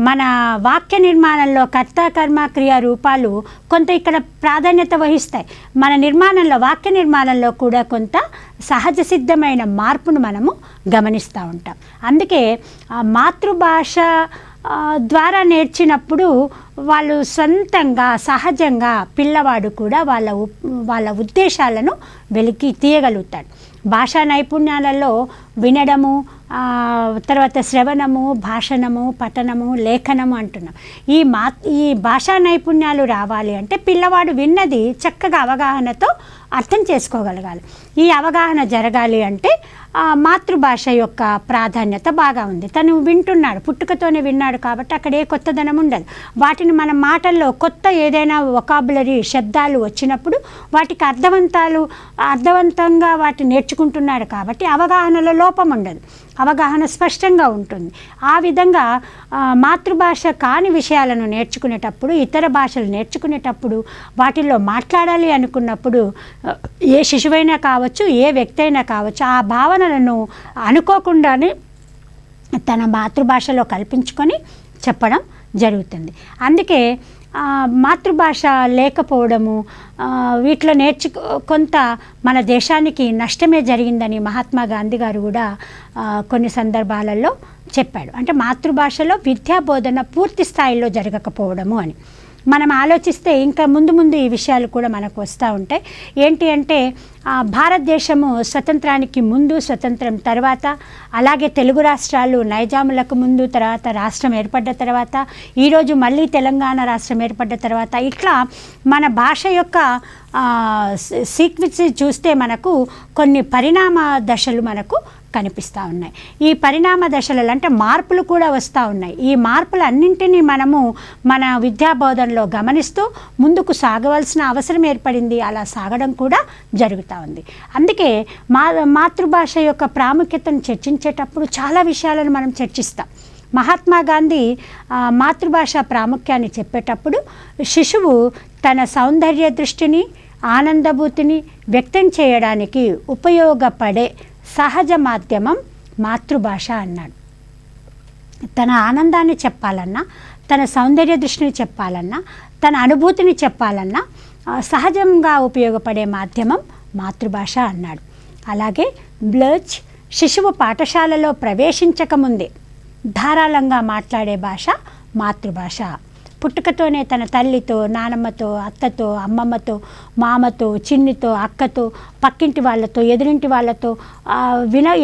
Speaker 1: మన వాక్య నిర్మాణంలో కర్త కర్మ క్రియా రూపాలు కొంత ఇక్కడ ప్రాధాన్యత వహిస్తాయి. మన నిర్మాణంలో, వాక్య నిర్మాణంలో కూడా కొంత సహజ సిద్ధమైన మార్పును మనము గమనిస్తూ ఉంటాం. అందుకే మాతృభాష ద్వారా నేర్చినప్పుడు వాళ్ళు సొంతంగా సహజంగా పిల్లవాడు కూడా వాళ్ళ ఉద్దేశాలను వెలికి తీయగలుగుతాడు. భాషా నైపుణ్యాలలో వినడము, తర్వాత శ్రవణము, భాషణము, పఠనము, లేఖనము అంటున్నాం. ఈ భాషా నైపుణ్యాలు రావాలి అంటే పిల్లవాడు విన్నది చక్కగా అవగాహనతో అర్థం చేసుకోగలగాలి. ఈ అవగాహన జరగాలి అంటే మాతృభాష యొక్క ప్రాధాన్యత బాగా ఉంది. తను వింటున్నాడు, పుట్టుకతోనే విన్నాడు కాబట్టి అక్కడ ఏ కొత్తదనం ఉండదు. వాటిని మన మాటల్లో కొత్త ఏదైనా వొకాబులరీ శబ్దాలు వచ్చినప్పుడు వాటికి అర్థవంతంగా వాటిని నేర్చుకుంటున్నాడు కాబట్టి అవగాహనలో లోపం ఉండదు, అవగాహన స్పష్టంగా ఉంటుంది. ఆ విధంగా మాతృభాష కాని విషయాలను నేర్చుకునేటప్పుడు, ఇతర భాషలు నేర్చుకునేటప్పుడు, వాటిల్లో మాట్లాడాలి అనుకున్నప్పుడు ఏ శిశువైనా కావచ్చు, ఏ వ్యక్తి అయినా కావచ్చు, ఆ భావనలను అనుకోకుండానే తన మాతృభాషలో కల్పించుకొని చెప్పడం జరుగుతుంది. అందుకే మాతృభాష లేకపోవడము, వీటిలో కొంత మన దేశానికి నష్టమే జరిగిందని మహాత్మా గాంధీ గారు కూడా కొన్ని సందర్భాలలో చెప్పాడు. అంటే మాతృభాషలో విద్యా బోధన పూర్తి స్థాయిలో జరగకపోవడము అని మనం ఆలోచిస్తే ఇంకా ముందు ఈ విషయాలు కూడా మనకు వస్తూ ఉంటాయి. ఏంటి అంటే భారతదేశము స్వతంత్రానికి ముందు, స్వతంత్రం తర్వాత, అలాగే తెలుగు రాష్ట్రాలు నైజాములకు ముందు, తర్వాత రాష్ట్రం ఏర్పడ్డ తర్వాత, ఈరోజు మళ్ళీ తెలంగాణ రాష్ట్రం ఏర్పడ్డ తర్వాత, ఇట్లా మన భాష యొక్క సీక్వెన్స్ చూస్తే మనకు కొన్ని పరిణామ దశలు మనకు కనిపిస్తూ ఉన్నాయి. ఈ పరిణామ దశలలో అంటే మార్పులు కూడా వస్తూ ఉన్నాయి. ఈ మార్పులన్నింటినీ మనము మన విద్యా బోధనలో గమనిస్తూ ముందుకు సాగవలసిన అవసరం ఏర్పడింది. అలా సాగడం కూడా జరుగుతూ ఉంది. అందుకే మాతృభాష యొక్క ప్రాముఖ్యతను చర్చించేటప్పుడు చాలా విషయాలను మనం చర్చిస్తాం. మహాత్మా గాంధీ మాతృభాష ప్రాముఖ్యాన్ని చెప్పేటప్పుడు శిశువు తన సౌందర్య దృష్టిని, ఆనందభూతిని వ్యక్తం చేయడానికి ఉపయోగపడే సహజ మాధ్యమం మాతృభాష అన్నాడు. తన ఆనందాన్ని చెప్పాలన్నా, తన సౌందర్య దృష్టిని చెప్పాలన్నా, తన అనుభూతిని చెప్పాలన్నా సహజంగా ఉపయోగపడే మాధ్యమం మాతృభాష అన్నాడు. అలాగే బ్లచ్ శిశువు పాఠశాలలో ప్రవేశించకముందే ధారాళంగా మాట్లాడే భాష మాతృభాష. పుట్టుకతోనే తన తల్లితో, నానమ్మతో, అత్తతో, అమ్మమ్మతో, మామతో, చిన్నితో, అక్కతో, పక్కింటి వాళ్ళతో, ఎదురింటి వాళ్ళతో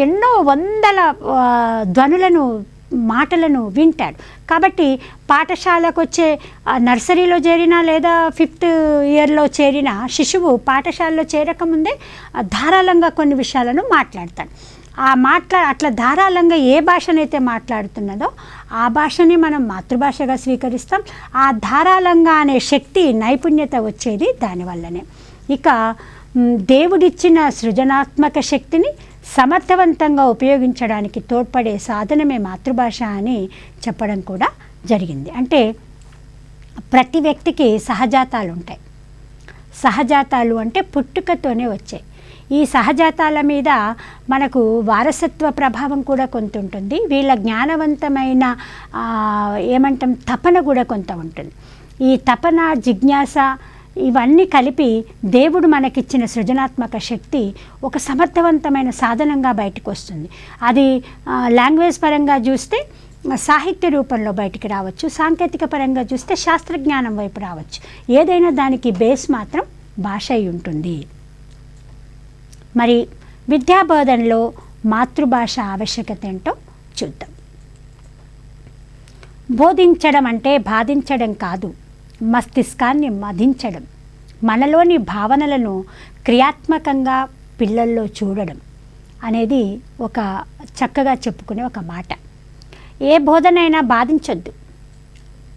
Speaker 1: ఎన్నో వందల ధ్వనులను, మాటలను వింటాడు. కాబట్టి పాఠశాలకు వచ్చే నర్సరీలో చేరినా లేదా 5th ఇయర్లో చేరిన శిశువు పాఠశాలలో చేరకముందే ధారాళంగా కొన్ని విషయాలను మాట్లాడతాడు. అట్లా ధారాళంగా ఏ భాషనైతే మాట్లాడుతున్నదో ఆ భాషని మనం మాతృభాషగా స్వీకరిస్తాం. ఆ ధారాళంగా అనే శక్తి, నైపుణ్యత వచ్చేది దానివల్లనే. ఇక దేవుడిచ్చిన సృజనాత్మక శక్తిని సమర్థవంతంగా ఉపయోగించడానికి తోడ్పడే సాధనమే మాతృభాష అని చెప్పడం కూడా జరిగింది. అంటే ప్రతి వ్యక్తికి సహజాతాలు ఉంటాయి. సహజాతాలు అంటే పుట్టుకతోనే వచ్చాయి. ఈ సహజాతాల మీద మనకు వారసత్వ ప్రభావం కూడా కొంత ఉంటుంది. వీళ్ళ జ్ఞానవంతమైన తపన కూడా కొంత ఉంటుంది. ఈ తపన, జిజ్ఞాస ఇవన్నీ కలిపి దేవుడు మనకిచ్చిన సృజనాత్మక శక్తి ఒక సమర్థవంతమైన సాధనంగా బయటకు వస్తుంది. అది లాంగ్వేజ్ పరంగా చూస్తే సాహిత్య రూపంలో బయటికి రావచ్చు, సాంకేతిక పరంగా చూస్తే శాస్త్రజ్ఞానం వైపు రావచ్చు. ఏదైనా దానికి బేస్ మాత్రం భాష అయి ఉంటుంది. మరి విద్యాబోధనలో మాతృభాష ఆవశ్యకత ఏంటో చూద్దాం. బోధించడం అంటే బాధించడం కాదు, మస్తిష్కాన్ని మదించడం, మనలోని భావనలను క్రియాత్మకంగా పిల్లల్లో చూడడం అనేది ఒక చక్కగా చెప్పుకునే ఒక మాట. ఏ బోధనైనా బాధించొద్దు,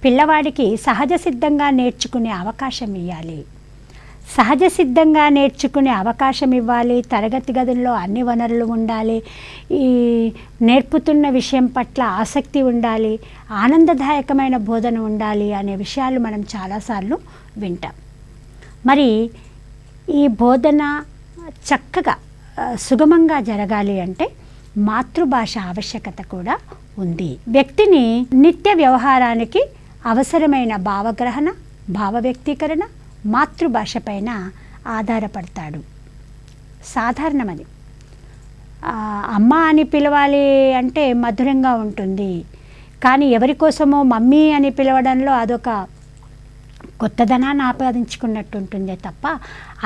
Speaker 1: పిల్లవాడికి సహజ సిద్ధంగా నేర్చుకునే అవకాశం ఇవ్వాలి. సహజ సిద్ధంగా నేర్చుకునే అవకాశం ఇవ్వాలి. తరగతి గదుల్లో అన్ని వనరులు ఉండాలి. ఈ నేర్పుతున్న విషయం పట్ల ఆసక్తి ఉండాలి. ఆనందదాయకమైన బోధన ఉండాలి అనే విషయాలు మనం చాలాసార్లు వింటాం. మరి ఈ బోధన చక్కగా సుగమంగా జరగాలి అంటే మాతృభాష ఆవశ్యకత కూడా ఉంది. వ్యక్తిని నిత్య వ్యవహారానికి అవసరమైన భావగ్రహణ, భావ వ్యక్తీకరణ మాతృభాష పైన ఆధారపడతాడు. సాధారణమది. అమ్మ అని పిలవాలి అంటే మధురంగా ఉంటుంది, కానీ ఎవరి కోసమో మమ్మీ అని పిలవడంలో అదొక కొత్తదనాన్ని ఆపాదించుకున్నట్టు ఉంటుందే తప్ప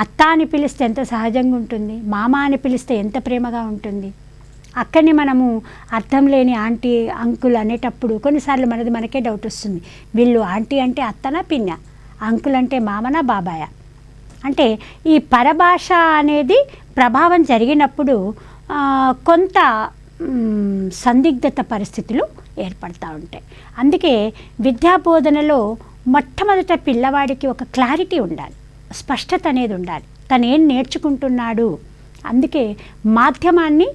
Speaker 1: అత్త అని పిలిస్తే ఎంత సహజంగా ఉంటుంది, మామ అని పిలిస్తే ఎంత ప్రేమగా ఉంటుంది. అక్కడిని మనము అర్థం లేని ఆంటీ అంకుల్ అనేటప్పుడు కొన్నిసార్లు మనకే డౌట్ వస్తుంది, వీళ్ళు ఆంటీ అంటే అత్తనా పిన్న, అంకుల్ అంటే మామనా బాబాయా. అంటే ఈ పరభాష అనేది ప్రభావం జరిగినప్పుడు కొంత సందిగ్ధత పరిస్థితులు ఏర్పడుతూ ఉంటాయి. అందుకే విద్యాబోధనలో మొట్టమొదట పిల్లవాడికి ఒక క్లారిటీ ఉండాలి, స్పష్టత అనేది ఉండాలి, తను ఏం నేర్చుకుంటున్నాడు. అందుకే మాధ్యమాన్ని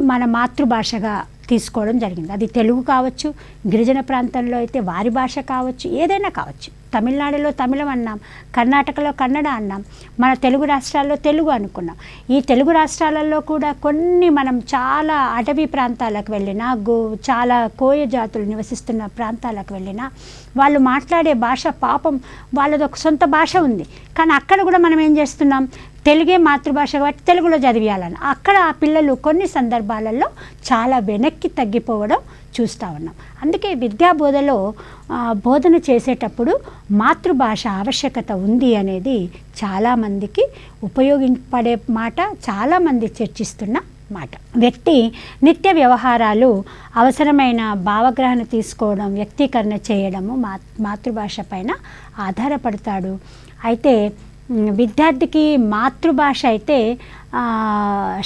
Speaker 1: మన మాతృభాషగా తీసుకోవడం జరిగింది. అది తెలుగు కావచ్చు, గిరిజన ప్రాంతంలో అయితే వారి భాష కావచ్చు, ఏదైనా కావచ్చు. తమిళనాడులో తమిళం అన్నాం, కర్ణాటకలో కన్నడ అన్నాం, మన తెలుగు రాష్ట్రాల్లో తెలుగు అనుకున్నాం. ఈ తెలుగు రాష్ట్రాలలో కూడా కొన్ని మనం చాలా అటవీ ప్రాంతాలకు వెళ్ళినా, చాలా కోయ జాతులు నివసిస్తున్న ప్రాంతాలకు వెళ్ళినా వాళ్ళు మాట్లాడే భాష పాపం వాళ్ళది ఒక సొంత భాష ఉంది, కానీ అక్కడ కూడా మనం ఏం చేస్తున్నాం, తెలుగే మాతృభాష కాబట్టి తెలుగులో చదివేయాలని అక్కడ ఆ పిల్లలు కొన్ని సందర్భాలలో చాలా వెనక్కి తగ్గిపోవడం చూస్తూ ఉన్నాం. అందుకే విద్యాబోధలో బోధన చేసేటప్పుడు మాతృభాష ఆవశ్యకత ఉంది అనేది చాలామందికి ఉపయోగపడే మాట, చాలామంది చర్చిస్తున్న మాట. వ్యక్తి నిత్య వ్యవహారాలు అవసరమైన భావగ్రహణ తీసుకోవడం, వ్యక్తీకరణ చేయడము మాతృభాష పైన ఆధారపడతాడు. అయితే విద్యార్థికి మాతృభాష అయితే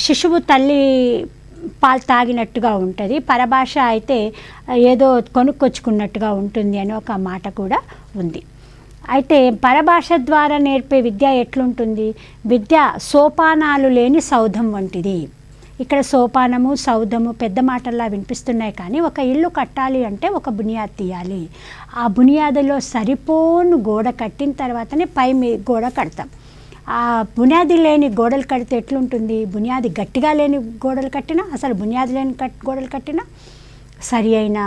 Speaker 1: శిశువు తల్లి పాలు తాగినట్టుగా ఉంటుంది, పరభాష అయితే ఏదో కొనుక్కొచ్చుకున్నట్టుగా ఉంటుంది అని ఒక మాట కూడా ఉంది. అయితే పరభాష ద్వారా నేర్పే విద్య ఎట్లుంటుంది, విద్య సోపానాలు లేని సౌధం వంటిది. ఇక్కడ సోపానము సౌధము పెద్ద మాటల్లా వినిపిస్తున్నాయి, కానీ ఒక ఇల్లు కట్టాలి అంటే ఒక బునియాద్ తీయాలి. ఆ బునియాదులో సరిపోను గోడ కట్టిన తర్వాతనే పై గోడ కడతాం. ఆ బునియాది లేని గోడలు కడితే ఎట్లుంటుంది, బునియాది గట్టిగా లేని గోడలు కట్టినా, అసలు బునియాది లేని గోడలు కట్టినా సరి అయిన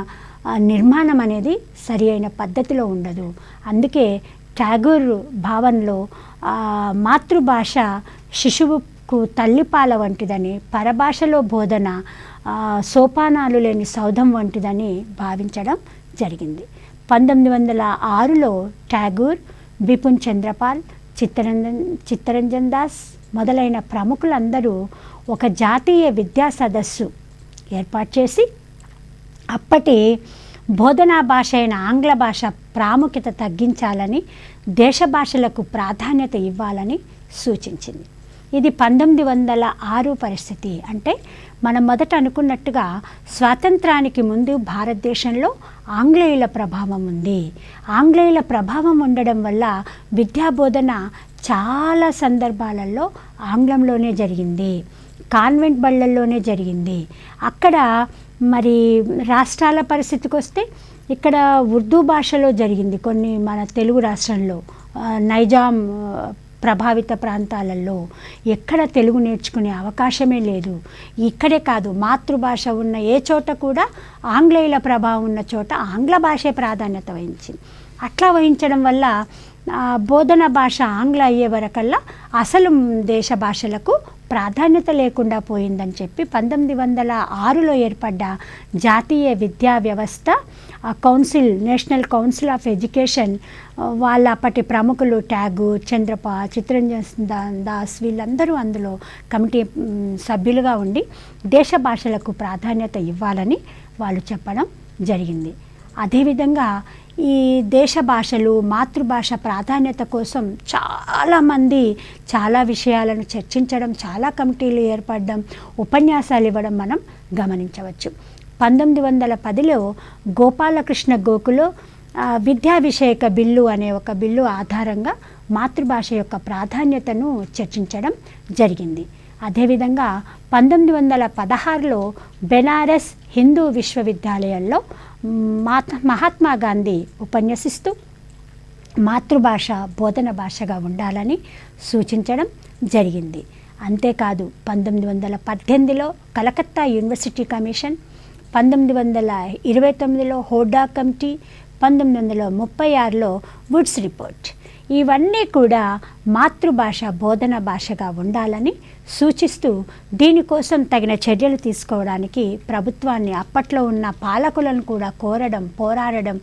Speaker 1: నిర్మాణం అనేది సరి అయిన పద్ధతిలో ఉండదు. అందుకే ఠాగూర్ భావనలో మాతృభాష శిశువుకు తల్లిపాల వంటిదని, పరభాషలో బోధన సోపానాలు లేని సౌధం వంటిదని భావించడం జరిగింది. 1906లో ఠాగూర్, బిపిన్ చంద్రపాల్, చిత్తరంజన్ దాస్ మొదలైన ప్రముఖులందరూ ఒక జాతీయ విద్యా సదస్సు ఏర్పాటు చేసి అప్పటి బోధనా భాష అయిన ఆంగ్ల భాష ప్రాముఖ్యత తగ్గించాలని, దేశ భాషలకు ప్రాధాన్యత ఇవ్వాలని సూచించింది. ఇది 1906 పరిస్థితి. అంటే మనం మొదట అనుకున్నట్టుగా స్వాతంత్రానికి ముందు భారతదేశంలో ఆంగ్లేయుల ప్రభావం ఉంది. ఆంగ్లేయుల ప్రభావం ఉండడం వల్ల విద్యాబోధన చాలా సందర్భాలలో ఆంగ్లంలోనే జరిగింది, కాన్వెంట్ బళ్ళల్లోనే జరిగింది. అక్కడ మరి రాష్ట్రాల పరిస్థితికి వస్తే ఇక్కడ ఉర్దూ భాషలో జరిగింది. కొన్ని మన తెలుగు రాష్ట్రంలో నైజాం ప్రభావిత ప్రాంతాలలో ఎక్కడ తెలుగు నేర్చుకునే అవకాశమే లేదు. ఇక్కడే కాదు, మాతృభాష ఉన్న ఏ చోట కూడా ఆంగ్లేయుల ప్రభావం ఉన్న చోట ఆంగ్ల భాషే ప్రాధాన్యత వహించింది. అట్లా వహించడం వల్ల బోధన భాష ఆంగ్ల అయ్యే వరకల్లా అసలు దేశ భాషలకు ప్రాధాన్యత లేకుండా పోయిందని చెప్పి 1906లో ఏర్పడ్డ జాతీయ విద్యా వ్యవస్థ council, national council of education వాళ్ళ అప్పటి ప్రముఖులు ట్యాగూర్, చంద్రపాల్, చిత్తరంజన్ దాస్ వీళ్ళందరూ అందులో కమిటీ సభ్యులుగా ఉండి దేశ భాషలకు ప్రాధాన్యత ఇవ్వాలని వాళ్ళు చెప్పడం జరిగింది. అదేవిధంగా ఈ దేశ భాషలు, మాతృభాష ప్రాధాన్యత కోసం చాలామంది చాలా విషయాలను చర్చించడం, చాలా కమిటీలు ఏర్పడడం, ఉపన్యాసాలు ఇవ్వడం మనం గమనించవచ్చు. 1910లో గోపాలకృష్ణ గోఖలే విద్యా విషయక బిల్లు అనే ఒక బిల్లు ఆధారంగా మాతృభాష యొక్క ప్రాధాన్యతను చర్చించడం జరిగింది. అదేవిధంగా 1916లో బెనారస్ హిందూ విశ్వవిద్యాలయంలో మహాత్మా గాంధీ ఉపన్యసిస్తూ మాతృభాష బోధన భాషగా ఉండాలని సూచించడం జరిగింది. అంతేకాదు 1918లో కలకత్తా యూనివర్సిటీ కమిషన్, 1929లో హోడా కమిటీ, 1936లో వుడ్స్ రిపోర్ట్ ఇవన్నీ కూడా మాతృభాష బోధన భాషగా ఉండాలని సూచిస్తూ దీనికోసం తగిన చర్యలు తీసుకోవడానికి ప్రభుత్వాన్ని, అప్పట్లో ఉన్న పాలకులను కూడా కోరడం, పోరాడడం,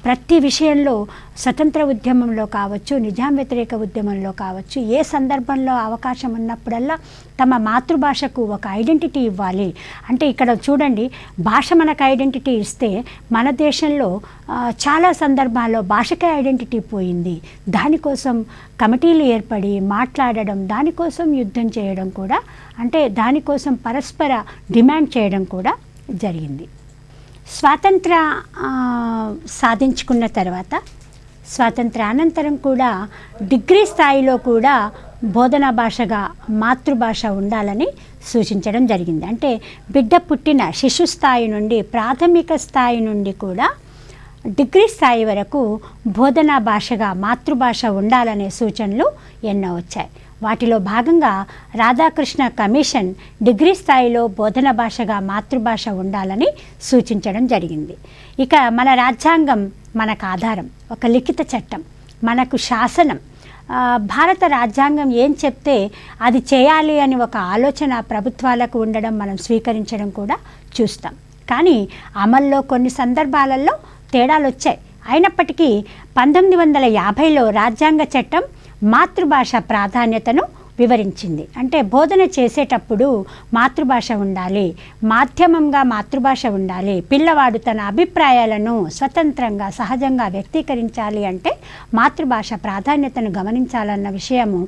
Speaker 1: ప్రతి విషయంలో స్వతంత్ర ఉద్యమంలో కావచ్చు, నిజాం వ్యతిరేక ఉద్యమంలో కావచ్చు, ఏ సందర్భంలో అవకాశం ఉన్నప్పుడల్లా తమ మాతృభాషకు ఒక ఐడెంటిటీ ఇవ్వాలి. అంటే ఇక్కడ చూడండి, భాష మనకు ఐడెంటిటీ ఇస్తే మన దేశంలో చాలా సందర్భాల్లో భాషకే ఐడెంటిటీ పోయింది. దానికోసం కమిటీలు ఏర్పడి మాట్లాడడం, దానికోసం యుద్ధం చేయడం కూడా, అంటే దానికోసం పరస్పర డిమాండ్ చేయడం కూడా జరిగింది. స్వాతంత్ర సాధించుకున్న తర్వాత స్వాతంత్రానంతరం కూడా డిగ్రీ స్థాయిలో కూడా బోధనా భాషగా మాతృభాష ఉండాలని సూచించడం జరిగింది. అంటే బిడ్డ పుట్టిన శిశు స్థాయి నుండి, ప్రాథమిక స్థాయి నుండి కూడా డిగ్రీ స్థాయి వరకు బోధనా భాషగా మాతృభాష ఉండాలనే సూచనలు ఎన్నో వచ్చాయి. వాటిలో భాగంగా రాధాకృష్ణ కమిషన్ డిగ్రీ స్థాయిలో బోధన భాషగా మాతృభాష ఉండాలని సూచించడం జరిగింది. ఇక మన రాజ్యాంగం మనకు ఆధారం, ఒక లిఖిత చట్టం, మనకు శాసనం. భారత రాజ్యాంగం ఏం చెప్తే అది చేయాలి అని ఒక ఆలోచన ప్రభుత్వాలకు ఉండడం మనం స్వీకరించడం కూడా చూస్తాం. కానీ అమల్లో కొన్ని సందర్భాలలో తేడాలు వచ్చాయి. అయినప్పటికీ 1950లో రాజ్యాంగ చట్టం మాతృభాష ప్రాధాన్యతను వివరించింది. అంటే బోధన చేసేటప్పుడు మాతృభాష ఉండాలి, మాధ్యమంగా మాతృభాష ఉండాలి, పిల్లవాడు తన అభిప్రాయాలను స్వతంత్రంగా సహజంగా వ్యక్తీకరించాలి అంటే మాతృభాష ప్రాధాన్యతను గమనించాలన్న విషయము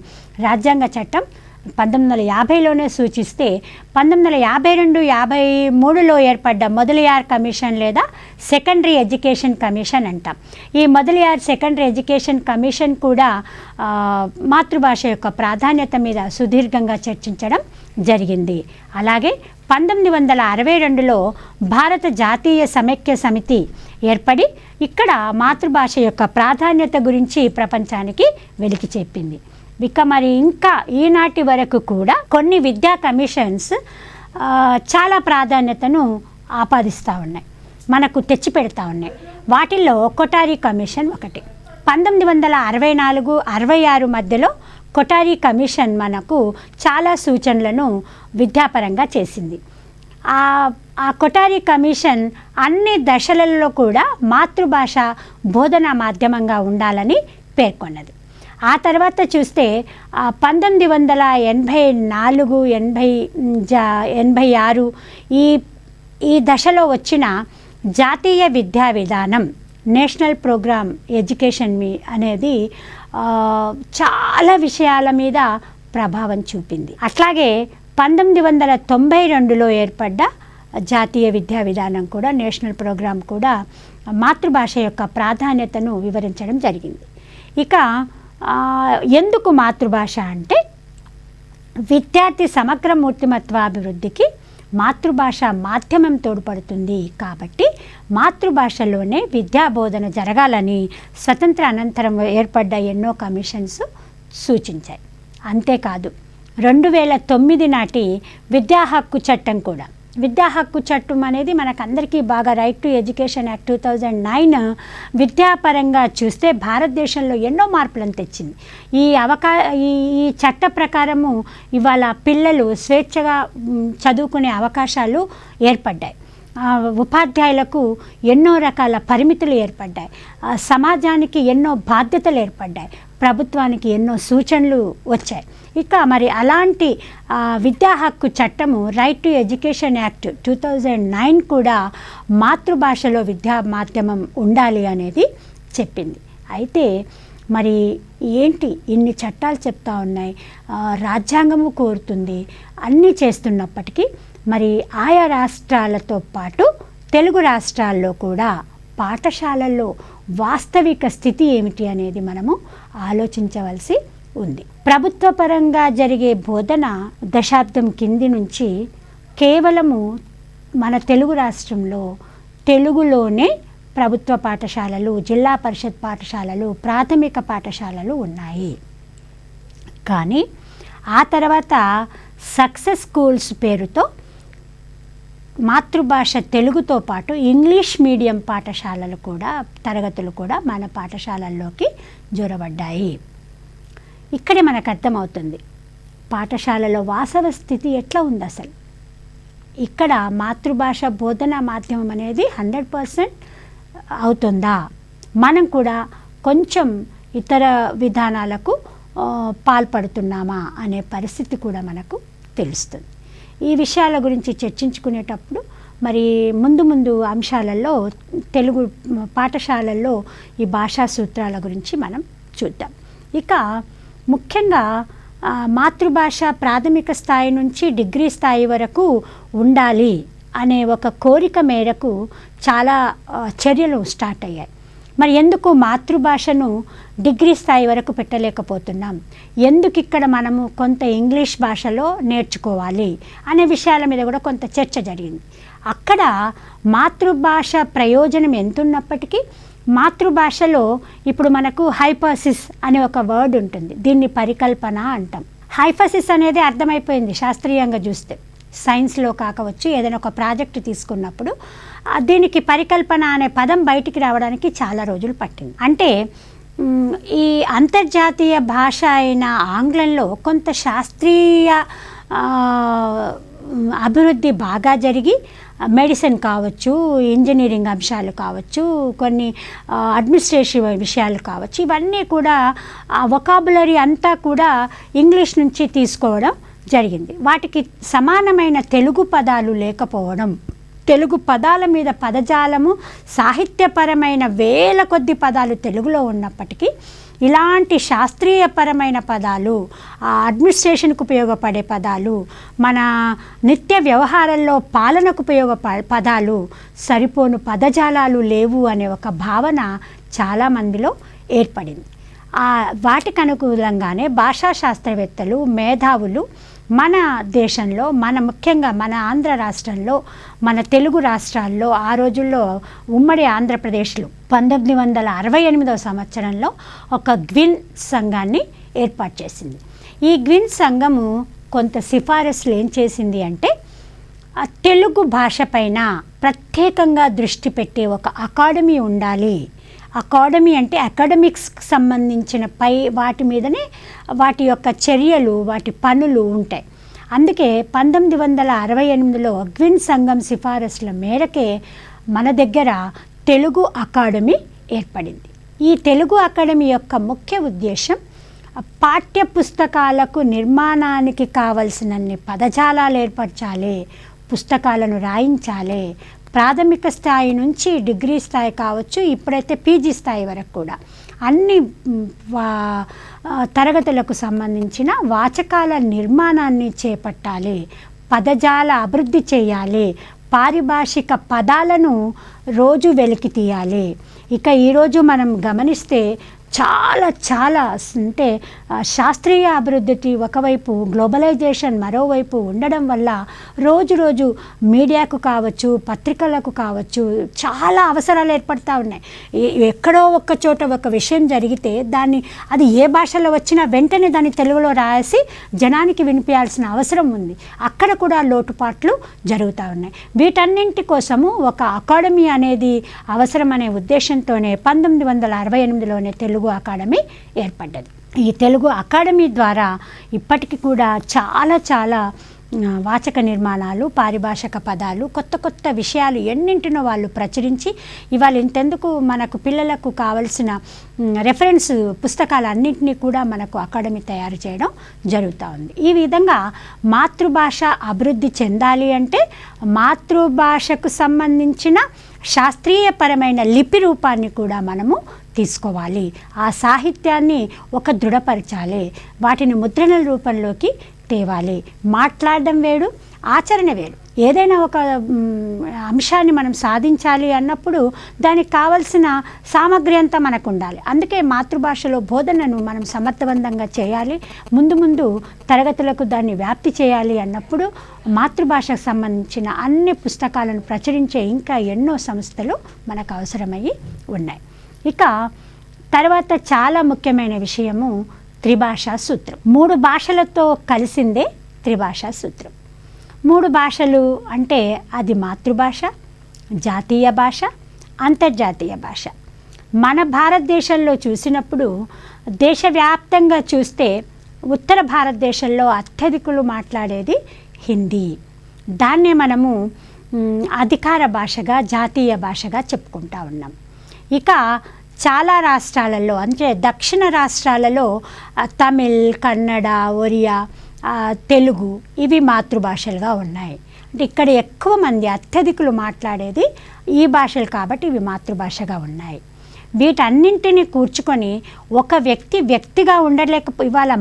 Speaker 1: రాజ్యాంగ చట్టం 1950లోనే సూచిస్తే 1952-53లో ఏర్పడ్డ మొదలియార్ కమిషన్ లేదా సెకండరీ ఎడ్యుకేషన్ కమిషన్ అంటాం. ఈ మొదలియార్ సెకండరీ ఎడ్యుకేషన్ కమిషన్ కూడా మాతృభాష యొక్క ప్రాధాన్యత మీద సుదీర్ఘంగా చర్చించడం జరిగింది. అలాగే 1962లో భారత జాతీయ సమైక్య సమితి ఏర్పడి ఇక్కడ మాతృభాష యొక్క ప్రాధాన్యత గురించి ప్రపంచానికి వెలికి చెప్పింది. ఇక మరి ఇంకా ఈనాటి వరకు కూడా కొన్ని విద్యా కమిషన్స్ చాలా ప్రాధాన్యతను ఆపాదిస్తూ ఉన్నాయి, మనకు తెచ్చిపెడతా ఉన్నాయి. వాటిల్లో కొఠారి కమిషన్ ఒకటి. 1964-66 మధ్యలో కొఠారి కమిషన్ మనకు చాలా సూచనలను విద్యాపరంగా చేసింది. ఆ కొఠారి కమిషన్ అన్ని దశలలో కూడా మాతృభాష బోధనా మాధ్యమంగా ఉండాలని పేర్కొన్నది. ఆ తర్వాత చూస్తే 1984-86 ఈ దశలో వచ్చిన జాతీయ విద్యా విధానం, నేషనల్ ప్రోగ్రామ్ ఎడ్యుకేషన్ అనేది చాలా విషయాల మీద ప్రభావం చూపింది. అట్లాగే 1992లో ఏర్పడ్డ జాతీయ విద్యా విధానం కూడా, నేషనల్ ప్రోగ్రాం కూడా మాతృభాష యొక్క ప్రాధాన్యతను వివరించడం జరిగింది. ఇక ఎందుకు మాతృభాష అంటే విద్యార్థి సమగ్ర మూర్తిమత్వాభివృద్ధికి మాతృభాష మాధ్యమం తోడ్పడుతుంది కాబట్టి మాతృభాషలోనే విద్యాబోధన జరగాలని స్వతంత్ర అనంతరం ఏర్పడ్డ ఎన్నో కమిషన్స్ సూచించాయి. అంతేకాదు 2009 నాటి విద్యా హక్కు చట్టం కూడా, విద్యా హక్కు చట్టం అనేది మనకందరికీ బాగా రైట్ టు ఎడ్యుకేషన్ యాక్ట్ 2009 విద్యాపరంగా చూస్తే భారతదేశంలో ఎన్నో మార్పులను తెచ్చింది. ఈ చట్ట ప్రకారము ఇవాళ పిల్లలు స్వేచ్ఛగా చదువుకునే అవకాశాలు ఏర్పడ్డాయి. ఉపాధ్యాయులకు ఎన్నో రకాల పరిమితులు ఏర్పడ్డాయి. సమాజానికి ఎన్నో బాధ్యతలు ఏర్పడ్డాయి. ప్రభుత్వానికి ఎన్నో సూచనలు వచ్చాయి. ఇక మరి అలాంటి విద్యా హక్కు చట్టము రైట్ టు ఎడ్యుకేషన్ యాక్ట్ 2009 కూడా మాతృభాషలో విద్యా మాధ్యమం ఉండాలి అనేది చెప్పింది. అయితే మరి ఏంటి ఇన్ని చట్టాలు చెప్తా ఉన్నాయి, రాజ్యాంగము కోరుతుంది, అన్నీ చేస్తున్నప్పటికీ మరి ఆయా రాష్ట్రాలతో పాటు తెలుగు రాష్ట్రాల్లో కూడా పాఠశాలల్లో వాస్తవిక స్థితి ఏమిటి అనేది మనము ఆలోచించవలసి ఉంది. ప్రభుత్వ పరంగా జరిగే బోధన దశాబ్దం కింది నుంచి కేవలము మన తెలుగు రాష్ట్రంలో తెలుగులోనే ప్రభుత్వ పాఠశాలలు, జిల్లా పరిషత్ పాఠశాలలు, ప్రాథమిక పాఠశాలలు ఉన్నాయి. కానీ ఆ తర్వాత సక్సెస్ స్కూల్స్ పేరుతో మాతృభాష తెలుగుతో పాటు ఇంగ్లీష్ మీడియం పాఠశాలలు కూడా తరగతులు కూడా మన పాఠశాలల్లోకి జొరబడ్డాయి. ఇక్కడే మనకు అర్థమవుతుంది పాఠశాలలో వాస్తవ స్థితి ఎట్లా ఉంది అసలు. ఇక్కడ మాతృభాష బోధనా మాధ్యమం అనేది 100% అవుతుందా, మనం కూడా కొంచెం ఇతర విధానాలకు పాల్పడుతున్నామా అనే పరిస్థితి కూడా మనకు తెలుస్తుంది. ఈ విషయాల గురించి చర్చించుకునేటప్పుడు మరి ముందు అంశాలలో తెలుగు పాఠశాలల్లో ఈ భాషా సూత్రాల గురించి మనం చూద్దాం. ఇక ముఖ్యంగా మాతృభాష ప్రాథమిక స్థాయి నుంచి డిగ్రీ స్థాయి వరకు ఉండాలి అనే ఒక కోరిక మేరకు చాలా చర్యలు స్టార్ట్ అయ్యాయి. మరి ఎందుకు మాతృభాషను డిగ్రీ స్థాయి వరకు పెట్టలేకపోతున్నాం, ఎందుకు ఇక్కడ మనము కొంత ఇంగ్లీష్ భాషలో నేర్చుకోవాలి అనే విషయాల మీద కూడా కొంత చర్చ జరిగింది. అక్కడ మాతృభాష ప్రయోజనం ఎంతున్నప్పటికీ మాతృభాషలో ఇప్పుడు మనకు హైపసిస్ అనే ఒక వర్డ్ ఉంటుంది. దీన్ని పరికల్పన అంటాం. హైపసిస్ అనేది అర్థమైపోయింది శాస్త్రీయంగా చూస్తే. సైన్స్లో కాకవచ్చు ఏదైనా ఒక ప్రాజెక్టు తీసుకున్నప్పుడు దీనికి పరికల్పన అనే పదం బయటికి రావడానికి చాలా రోజులు పట్టింది. అంటే ఈ అంతర్జాతీయ భాష అయిన ఆంగ్లంలో కొంత శాస్త్రీయ అభివృద్ధి బాగా జరిగి మెడిసిన్ కావచ్చు, ఇంజనీరింగ్ అంశాలు కావచ్చు, కొన్ని అడ్మినిస్ట్రేటివ్ విషయాలు కావచ్చు, ఇవన్నీ కూడా వొకాబులరీ అంతా కూడా ఇంగ్లీష్ నుంచి తీసుకోవడం జరిగింది. వాటికి సమానమైన తెలుగు పదాలు లేకపోవడం, తెలుగు పదాల మీద పదజాలము సాహిత్యపరమైన వేల కొద్ది పదాలు తెలుగులో ఉన్నప్పటికీ ఇలాంటి శాస్త్రీయపరమైన పదాలు, అడ్మినిస్ట్రేషన్కు ఉపయోగపడే పదాలు, మన నిత్య వ్యవహారంలో పాలనకు ఉపయోగపడే పదాలు, సరిపోను పదజాలాలు లేవు అనే ఒక భావన చాలామందిలో ఏర్పడింది. వాటికి అనుకూలంగానే భాషా శాస్త్రవేత్తలు, మేధావులు మన దేశంలో, ముఖ్యంగా మన ఆంధ్ర రాష్ట్రంలో, మన తెలుగు రాష్ట్రాల్లో, ఆ రోజుల్లో ఉమ్మడి ఆంధ్రప్రదేశ్లో 1968వ సంవత్సరంలో ఒక గ్విన్ సంఘాన్ని ఏర్పాటు చేసింది. ఈ గ్విన్ సంఘము కొంత సిఫారసులు ఏం చేసింది అంటే తెలుగు భాష పైన ప్రత్యేకంగా దృష్టి పెట్టే ఒక అకాడమీ ఉండాలి. అకాడమీ అంటే అకాడమిక్స్కి సంబంధించిన వాటి మీదనే వాటి యొక్క చర్యలు, వాటి పనులు ఉంటాయి. అందుకే 1968లో గ్విన్ సంఘం సిఫారసుల మేరకే మన దగ్గర తెలుగు అకాడమీ ఏర్పడింది. ఈ తెలుగు అకాడమీ యొక్క ముఖ్య ఉద్దేశం పాఠ్య పుస్తకాలకు నిర్మాణానికి కావలసినన్ని పదజాలాలు ఏర్పరచాలి, పుస్తకాలను రాయించాలి. ప్రాథమిక స్థాయి నుంచి డిగ్రీ స్థాయి కావచ్చు, ఇప్పుడైతే పీజీ స్థాయి వరకు కూడా అన్ని తరగతులకు సంబంధించిన వాచకాల నిర్మాణాన్ని చేపట్టాలి, పదజాల అభివృద్ధి చేయాలి, పారిభాషిక పదాలను రోజు వెలికి తీయాలి. ఇక ఈరోజు మనం గమనిస్తే చాలా చాలా అంటే శాస్త్రీయ అభివృద్ధికి ఒకవైపు గ్లోబలైజేషన్ మరోవైపు ఉండడం వల్ల రోజు రోజు మీడియాకు కావచ్చు, పత్రికలకు కావచ్చు చాలా అవసరాలు ఏర్పడతా ఉన్నాయి. ఎక్కడో ఒక్క చోట ఒక విషయం జరిగితే దాన్ని అది ఏ భాషలో వచ్చినా వెంటనే దాన్ని తెలుగులో రాసి జనానికి వినిపించాల్సిన అవసరం ఉంది. అక్కడ కూడా లోటుపాట్లు జరుగుతూ ఉన్నాయి. వీటన్నింటి కోసము ఒక అకాడమీ అనేది అవసరం అనే ఉద్దేశంతోనే 1968లోనే తెలుగు అకాడమీ ఏర్పడ్డది. ఈ తెలుగు అకాడమీ ద్వారా ఇప్పటికీ కూడా చాలా చాలా వాచక నిర్మాణాలు, పారిభాషక పదాలు, కొత్త కొత్త విషయాలు ఎన్నింటినో వాళ్ళు ప్రచురించి ఇవాళ ఇంతెందుకు మనకు పిల్లలకు కావలసిన రెఫరెన్స్ పుస్తకాలన్నింటినీ కూడా మనకు అకాడమీ తయారు చేయడం జరుగుతూ ఉంది. ఈ విధంగా మాతృభాష అభివృద్ధి చెందాలి అంటే మాతృభాషకు సంబంధించిన శాస్త్రీయపరమైన లిపి రూపాన్ని కూడా మనము తీసుకోవాలి. ఆ సాహిత్యాన్ని ఒక దృఢపరచాలి, వాటిని ముద్రణల రూపంలోకి తేవాలి. మాట్లాడడం వేరు, ఆచరణ వేరు. ఏదైనా ఒక అంశాన్ని మనం సాధించాలి అన్నప్పుడు దానికి కావలసిన సామగ్రి అంతా మనకు ఉండాలి. అందుకే మాతృభాషలో బోధనను మనం సమర్థవంతంగా చేయాలి. ముందు తరగతులకు దాన్ని వ్యాప్తి చేయాలి అన్నప్పుడు మాతృభాషకు సంబంధించిన అన్ని పుస్తకాలను ప్రచురించే ఇంకా ఎన్నో సంస్థలు మనకు అవసరమయ్యి ఉన్నాయి. ఇక తర్వాత చాలా ముఖ్యమైన విషయము త్రిభాషా సూత్రం. 3 భాషలతో కలిసిందే త్రిభాషా సూత్రం. 3 భాషలు అంటే అది మాతృభాష, జాతీయ భాష, అంతర్జాతీయ భాష. మన భారతదేశంలో చూసినప్పుడు దేశవ్యాప్తంగా చూస్తే ఉత్తర భారతదేశంలో అత్యధికులు మాట్లాడేది హిందీ. దాన్నే మనము అధికార భాషగా, జాతీయ భాషగా చెప్పుకుంటా ఉన్నాం. ఇక చాలా రాష్ట్రాలలో అంటే దక్షిణ రాష్ట్రాలలో తమిళ్, కన్నడ, ఒరియా, తెలుగు ఇవి మాతృభాషలుగా ఉన్నాయి. అంటే ఇక్కడ ఎక్కువ మంది అత్యధికులు మాట్లాడేది ఈ భాషలు కాబట్టి ఇవి మాతృభాషగా ఉన్నాయి. వీటన్నింటినీ కూర్చుకొని ఒక వ్యక్తిగా ఇవాళ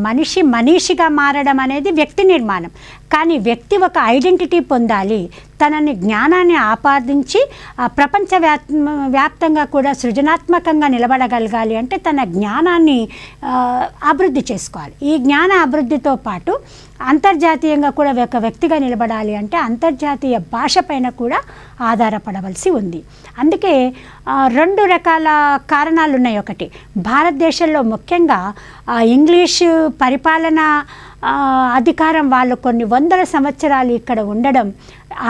Speaker 1: మనిషిగా మారడం అనేది వ్యక్తి నిర్మాణం. కానీ వ్యక్తి ఒక ఐడెంటిటీ పొందాలి, తనని జ్ఞానాన్ని ఆపాదించి వ్యాప్తంగా కూడా సృజనాత్మకంగా నిలబడగలగాలి అంటే తన జ్ఞానాన్ని అభివృద్ధి చేసుకోవాలి. ఈ జ్ఞాన అభివృద్ధితో పాటు అంతర్జాతీయంగా కూడా ఒక వ్యక్తిగా నిలబడాలి అంటే అంతర్జాతీయ భాష పైన కూడా ఆధారపడవలసి ఉంది. అందుకే 2 రకాల కారణాలు ఉన్నాయి. ఒకటి, భారతదేశంలో ముఖ్యంగా ఇంగ్లీషు పరిపాలన అధికారం వాళ్ళు కొన్ని వందల సంవత్సరాలు ఇక్కడ ఉండడం,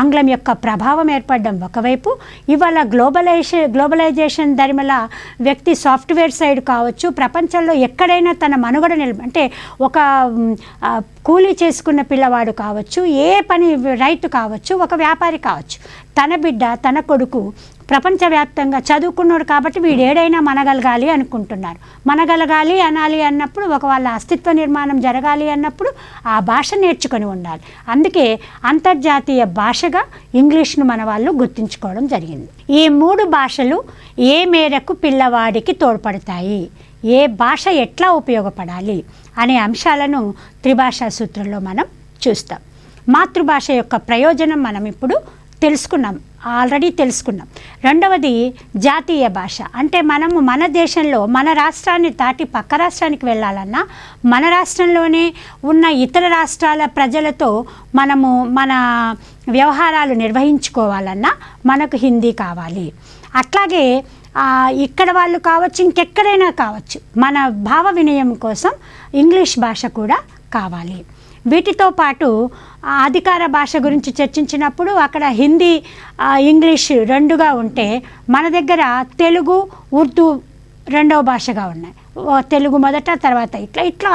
Speaker 1: ఆంగ్లం యొక్క ప్రభావం ఏర్పడడం ఒకవైపు. ఇవాళ గ్లోబలైజేషన్ ధర్మల వ్యక్తి సాఫ్ట్వేర్ సైడ్ కావచ్చు, ప్రపంచంలో ఎక్కడైనా తన మనుగడ అంటే ఒక కూలీ చేసుకున్న పిల్లవాడు కావచ్చు, ఏ పని రైతు కావచ్చు, ఒక వ్యాపారి కావచ్చు, తన బిడ్డ తన కొడుకు ప్రపంచవ్యాప్తంగా చదువుకున్నాడు కాబట్టి వీడు ఏడైనా మనగలగాలి అనుకుంటున్నారు. మనగలగాలి అనాలి అన్నప్పుడు వాళ్ళ అస్తిత్వ నిర్మాణం జరగాలి అన్నప్పుడు ఆ భాష నేర్చుకొని ఉండాలి. అందుకే అంతర్జాతీయ భాషగా ఇంగ్లీష్ను మన వాళ్ళు గుర్తించుకోవడం జరిగింది. ఈ 3 భాషలు ఏ మేరకు పిల్లవాడికి తోడ్పడతాయి, ఏ భాష ఎట్లా ఉపయోగపడాలి అనే అంశాలను త్రిభాషా సూత్రంలో మనం చూస్తాం. మాతృభాష యొక్క ప్రయోజనం మనం ఇప్పుడు ఆల్రెడీ తెలుసుకున్నాం. రెండవది జాతీయ భాష. అంటే మనము మన దేశంలో మన రాష్ట్రాన్ని దాటి పక్క రాష్ట్రానికి వెళ్ళాలన్నా, మన రాష్ట్రంలోనే ఉన్న ఇతర రాష్ట్రాల ప్రజలతో మనము మన వ్యవహారాలు నిర్వహించుకోవాలన్నా మనకు హిందీ కావాలి. అట్లాగే ఇక్కడ వాళ్ళు కావచ్చు, ఇంకెక్కడైనా కావచ్చు, మన భావ వినయం కోసం ఇంగ్లీష్ భాష కూడా కావాలి. వీటితో పాటు అధికార భాష గురించి చర్చించినప్పుడు అక్కడ హిందీ, ఇంగ్లీష్ 2గా ఉంటే మన దగ్గర తెలుగు, ఉర్దూ 2వ భాషగా ఉన్నాయి. తెలుగు మొదట, తర్వాత ఇట్లా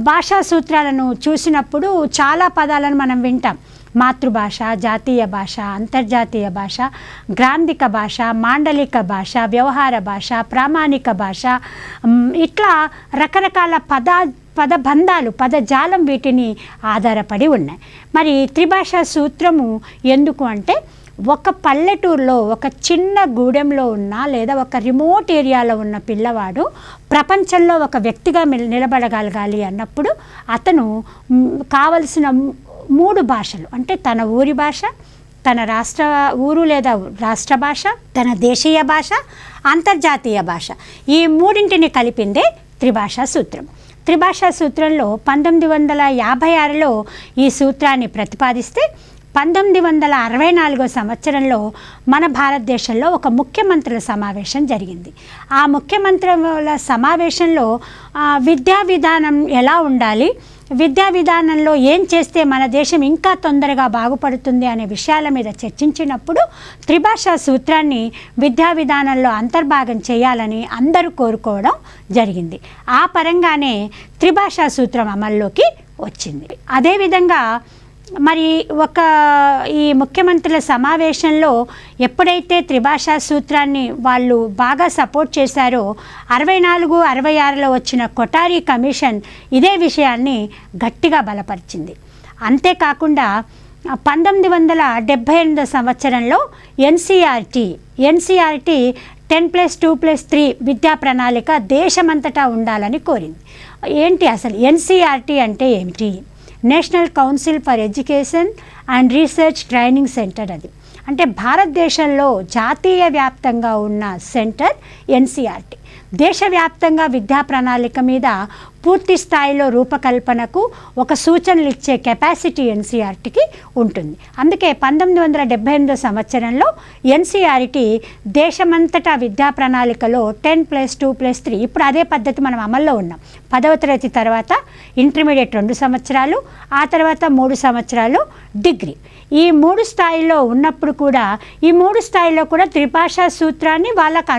Speaker 1: భాషా సూత్రాలను చూసినప్పుడు చాలా పదాలను మనం వింటాం. మాతృభాష, జాతీయ భాష, అంతర్జాతీయ భాష, గ్రాంధిక భాష, మాండలిక భాష, వ్యవహార భాష, ప్రామాణిక భాష, ఇట్లా రకరకాల పదబంధాలు, పదజాలం వీటిని ఆధారపడి ఉన్నాయి. మరి త్రిభాషా సూత్రము ఎందుకు అంటే ఒక పల్లెటూరులో, ఒక చిన్న గూడెంలో ఉన్న లేదా ఒక రిమోట్ ఏరియాలో ఉన్న పిల్లవాడు ప్రపంచంలో ఒక వ్యక్తిగా నిలబడగలగాలి అన్నప్పుడు అతను కావలసిన 3 భాషలు అంటే తన ఊరి భాష, తన రాష్ట్ర ఊరు లేదా రాష్ట్ర భాష, తన దేశీయ భాష, అంతర్జాతీయ భాష, ఈ మూడింటిని కలిపిందే త్రిభాషా సూత్రం. త్రిభాషా సూత్రంలో 1956లో ఈ సూత్రాన్ని ప్రతిపాదిస్తే 1964 సంవత్సరంలో మన భారతదేశంలో ఒక ముఖ్యమంత్రుల సమావేశం జరిగింది. ఆ ముఖ్యమంత్రుల సమావేశంలో విద్యా విధానం ఎలా ఉండాలి, విద్యా విధానంలో ఏం చేస్తే మన దేశం ఇంకా తొందరగా బాగుపడుతుంది అనే విషయాల మీద చర్చించినప్పుడు త్రిభాషా సూత్రాన్ని విద్యా విధానంలో అంతర్భాగం చేయాలని అందరూ కోరుకోవడం జరిగింది. ఆ పరంగానే త్రిభాషా సూత్రం అమల్లోకి వచ్చింది. అదేవిధంగా మరి ఈ ముఖ్యమంత్రుల సమావేశంలో ఎప్పుడైతే త్రిభాషా సూత్రాన్ని వాళ్ళు బాగా సపోర్ట్ చేశారో 64, 66లో వచ్చిన కొఠారి కమిషన్ ఇదే విషయాన్ని గట్టిగా బలపరిచింది. అంతేకాకుండా 1978 సంవత్సరంలో ఎన్సీఆర్టీ 10+2+3 విద్యా ప్రణాళిక దేశమంతటా ఉండాలని కోరింది. ఏంటి అసలు ఎన్సీఆర్టీ అంటే ఏమిటి? National council for education and research training centre. అది అంటే భారతదేశంలో జాతీయ వ్యాప్తంగా ఉన్న సెంటర్ ఎన్సీఆర్టీ. దేశవ్యాప్తంగా విద్యా ప్రణాళిక మీద పూర్తి స్థాయిలో రూపకల్పనకు ఒక సూచనలు ఇచ్చే కెపాసిటీ ఎన్సీఆర్టీకి ఉంటుంది. అందుకే 1978 సంవత్సరంలో ఎన్సీఆర్టీ దేశమంతటా విద్యా ప్రణాళికలో 10+2+3, ఇప్పుడు అదే పద్ధతి మనం అమల్లో ఉన్నాం. 10వ తరగతి తర్వాత ఇంటర్మీడియట్ 2 సంవత్సరాలు, ఆ తర్వాత 3 సంవత్సరాలు డిగ్రీ. ఈ 3 స్థాయిలో ఉన్నప్పుడు కూడా ఈ 3 స్థాయిలో కూడా త్రిభాషా సూత్రాన్ని వాళ్ళకు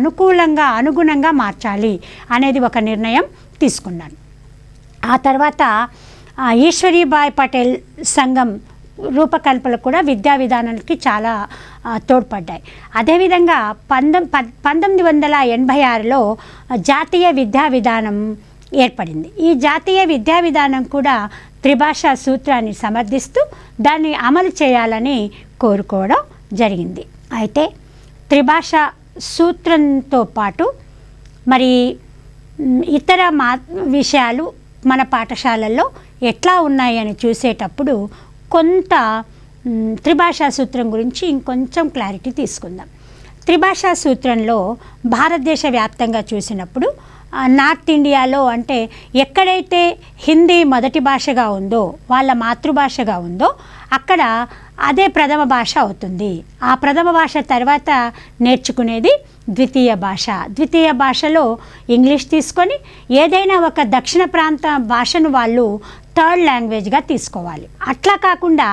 Speaker 1: అనుగుణంగా మార్చాలి అనేది ఒక నిర్ణయం తీసుకున్నాను. ఆ తర్వాత ఈశ్వరీబాయ్ పటేల్ సంఘం రూపకల్పనలు కూడా విద్యా విధానానికి చాలా తోడ్పడ్డాయి. అదేవిధంగా 1986లో జాతీయ విద్యా విధానం ఏర్పడింది. ఈ జాతీయ విద్యా విధానం కూడా త్రిభాషా సూత్రాన్ని సమర్థిస్తూ దాన్ని అమలు చేయాలని కోరుకోవడం జరిగింది. అయితే త్రిభాషా సూత్రంతో పాటు మరి ఇతర విషయాలు మన పాఠశాలల్లో ఎట్లా ఉన్నాయని చూసేటప్పుడు కొంత త్రిభాషా సూత్రం గురించి ఇంకొంచెం క్లారిటీ తీసుకుందాం. త్రిభాషా సూత్రంలో భారతదేశ వ్యాప్తంగా చూసినప్పుడు నార్త్ ఇండియాలో అంటే ఎక్కడైతే హిందీ మొదటి భాషగా ఉందో, వాళ్ళ మాతృభాషగా ఉందో, అక్కడ అదే ప్రథమ భాష అవుతుంది. ఆ ప్రథమ భాష తర్వాత నేర్చుకునేది ద్వితీయ భాష. ద్వితీయ భాషలో ఇంగ్లీష్ తీసుకొని ఏదైనా ఒక దక్షిణ ప్రాంత భాషను వాళ్ళు థర్డ్ లాంగ్వేజ్గా తీసుకోవాలి. అట్లా కాకుండా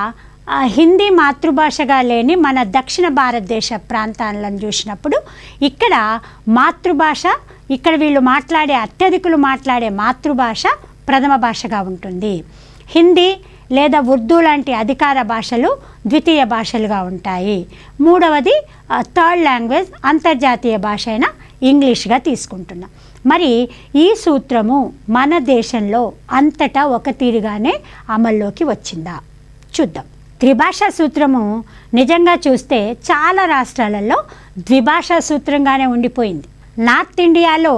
Speaker 1: హిందీ మాతృభాషగా లేని మన దక్షిణ భారతదేశ ప్రాంతాలను చూసినప్పుడు ఇక్కడ మాతృభాష, ఇక్కడ వీళ్ళు అత్యధికులు మాట్లాడే మాతృభాష ప్రథమ భాషగా ఉంటుంది. హిందీ లేదా ఉర్దూ లాంటి అధికార భాషలు ద్వితీయ భాషలుగా ఉంటాయి. మూడవది థర్డ్ లాంగ్వేజ్ అంతర్జాతీయ భాష అయిన ఇంగ్లీష్గా తీసుకుంటున్నాం. మరి ఈ సూత్రము మన దేశంలో అంతటా ఒక తీరుగానే అమల్లోకి వచ్చిందా చూద్దాం. త్రిభాషా సూత్రము నిజంగా చూస్తే చాలా రాష్ట్రాలలో ద్విభాషా సూత్రంగానే ఉండిపోయింది. నార్త్ ఇండియాలో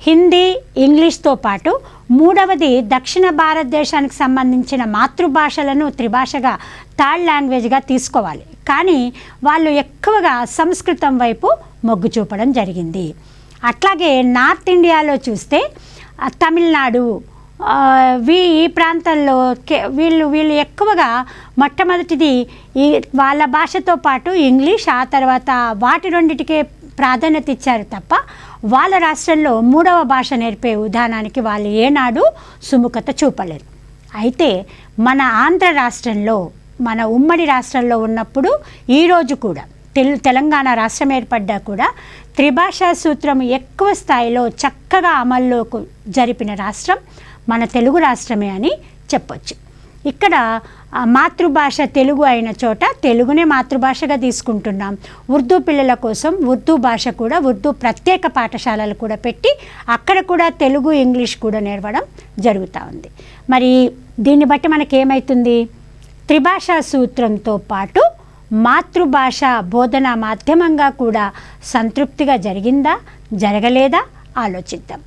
Speaker 1: హిందీ, ఇంగ్లీష్తో పాటు మూడవది దక్షిణ భారతదేశానికి సంబంధించిన మాతృభాషలను త్రిభాషగా థర్డ్ లాంగ్వేజ్గా తీసుకోవాలి. కానీ వాళ్ళు ఎక్కువగా సంస్కృతం వైపు మొగ్గు చూపడం జరిగింది. అట్లాగే నార్త్ ఇండియాలో చూస్తే తమిళనాడు ఈ ప్రాంతంలో వీళ్ళు ఎక్కువగా మొట్టమొదటిది వాళ్ళ భాషతో పాటు ఇంగ్లీష్, ఆ తర్వాత వాటి రెండిటికే ప్రాధాన్యత ఇచ్చారు తప్ప వాళ్ళ రాష్ట్రంలో మూడవ భాష నేర్పే విధానానికి వాళ్ళు ఏనాడు సుముఖత చూపలేరు. అయితే మన ఆంధ్ర రాష్ట్రంలో, మన ఉమ్మడి రాష్ట్రంలో ఉన్నప్పుడు ఈరోజు కూడా తెలంగాణ రాష్ట్రం ఏర్పడ్డా కూడా త్రిభాషా సూత్రం ఎక్కువ స్థాయిలో చక్కగా అమల్లోకి జరిపిన రాష్ట్రం మన తెలుగు రాష్ట్రమే అని చెప్పొచ్చు. ఇక్కడ మాతృభాష తెలుగు అయిన చోట తెలుగునే మాతృభాషగా తీసుకుంటున్నాం. ఉర్దూ పిల్లల కోసం ఉర్దూ భాష కూడా, ఉర్దూ ప్రత్యేక పాఠశాలలు కూడా పెట్టి అక్కడ కూడా తెలుగు, ఇంగ్లీష్ కూడా నేర్వడం జరుగుతూ ఉంది. మరి దీన్ని బట్టి మనకేమవుతుంది? త్రిభాషా సూత్రంతో పాటు మాతృభాష బోధన మాధ్యమంగా కూడా సంతృప్తిగా జరిగిందా, జరగలేదా ఆలోచిద్దాం.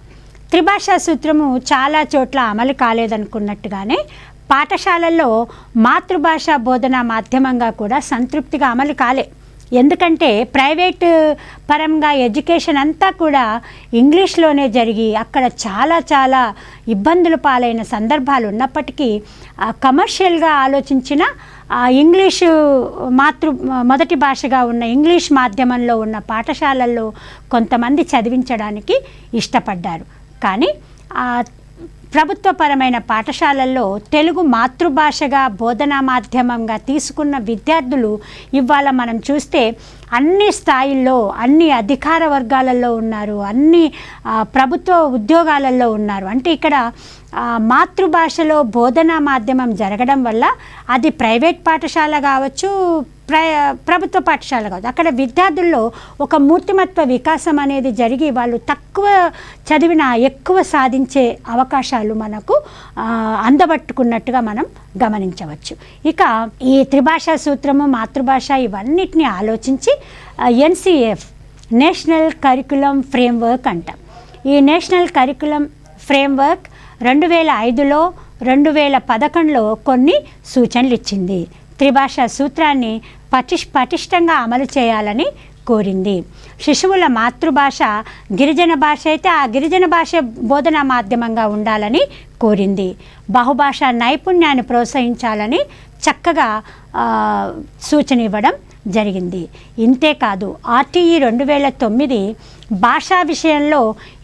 Speaker 1: త్రిభాషా సూత్రము చాలా చోట్ల అమలు కాలేదనుకున్నట్టుగానే పాఠశాలల్లో మాతృభాష బోధనా మాధ్యమంగా కూడా సంతృప్తిగా అమలు కాలే. ఎందుకంటే ప్రైవేటు పరంగా ఎడ్యుకేషన్ అంతా కూడా ఇంగ్లీష్లోనే జరిగి అక్కడ చాలా ఇబ్బందులు పాలైన సందర్భాలు ఉన్నప్పటికీ కమర్షియల్గా ఆలోచించిన ఇంగ్లీషు మొదటి భాషగా ఉన్న ఇంగ్లీష్ మాధ్యమంలో ఉన్న పాఠశాలల్లో కొంతమంది చదివించడానికి ఇష్టపడ్డారు. కానీ ప్రభుత్వపరమైన పాఠశాలల్లో తెలుగు మాతృభాషగా బోధనా మాధ్యమంగా తీసుకున్న విద్యార్థులు ఇవాళ మనం చూస్తే అన్ని స్థాయిల్లో అన్ని అధికార వర్గాలలో ఉన్నారు, అన్ని ప్రభుత్వ ఉద్యోగాలలో ఉన్నారు. అంటే ఇక్కడ మాతృభాషలో బోధనా మాధ్యమం జరగడం వల్ల అది ప్రైవేట్ పాఠశాల కావచ్చు, ప్రభుత్వ పాఠశాల కావచ్చు, అక్కడ విద్యార్థుల్లో ఒక మూర్తిమత్వ వికాసం అనేది జరిగి వాళ్ళు తక్కువ చదివిన ఎక్కువ సాధించే అవకాశాలు మనకు అందబట్టుకున్నట్టుగా మనం గమనించవచ్చు. ఇక ఈ త్రిభాషా సూత్రము, మాతృభాష ఇవన్నిటిని ఆలోచించి NCF నేషనల్ కరికులం ఫ్రేమ్వర్క్ అంటాం. ఈ నేషనల్ కరికులం ఫ్రేమ్వర్క్ 2005లో 2011లో కొన్ని సూచనలు ఇచ్చింది. త్రిభాషా సూత్రాన్ని పటిష్టంగా అమలు చేయాలని కోరింది. శిశువుల మాతృభాష గిరిజన భాష అయితే ఆ గిరిజన భాష బోధనా మాధ్యమంగా ఉండాలని కోరింది. బహుభాషా నైపుణ్యాన్ని ప్రోత్సహించాలని చక్కగా సూచన ఇవ్వడం జరిగింది. ఇంతేకాదు RTE 2009 భాషా విషయంలో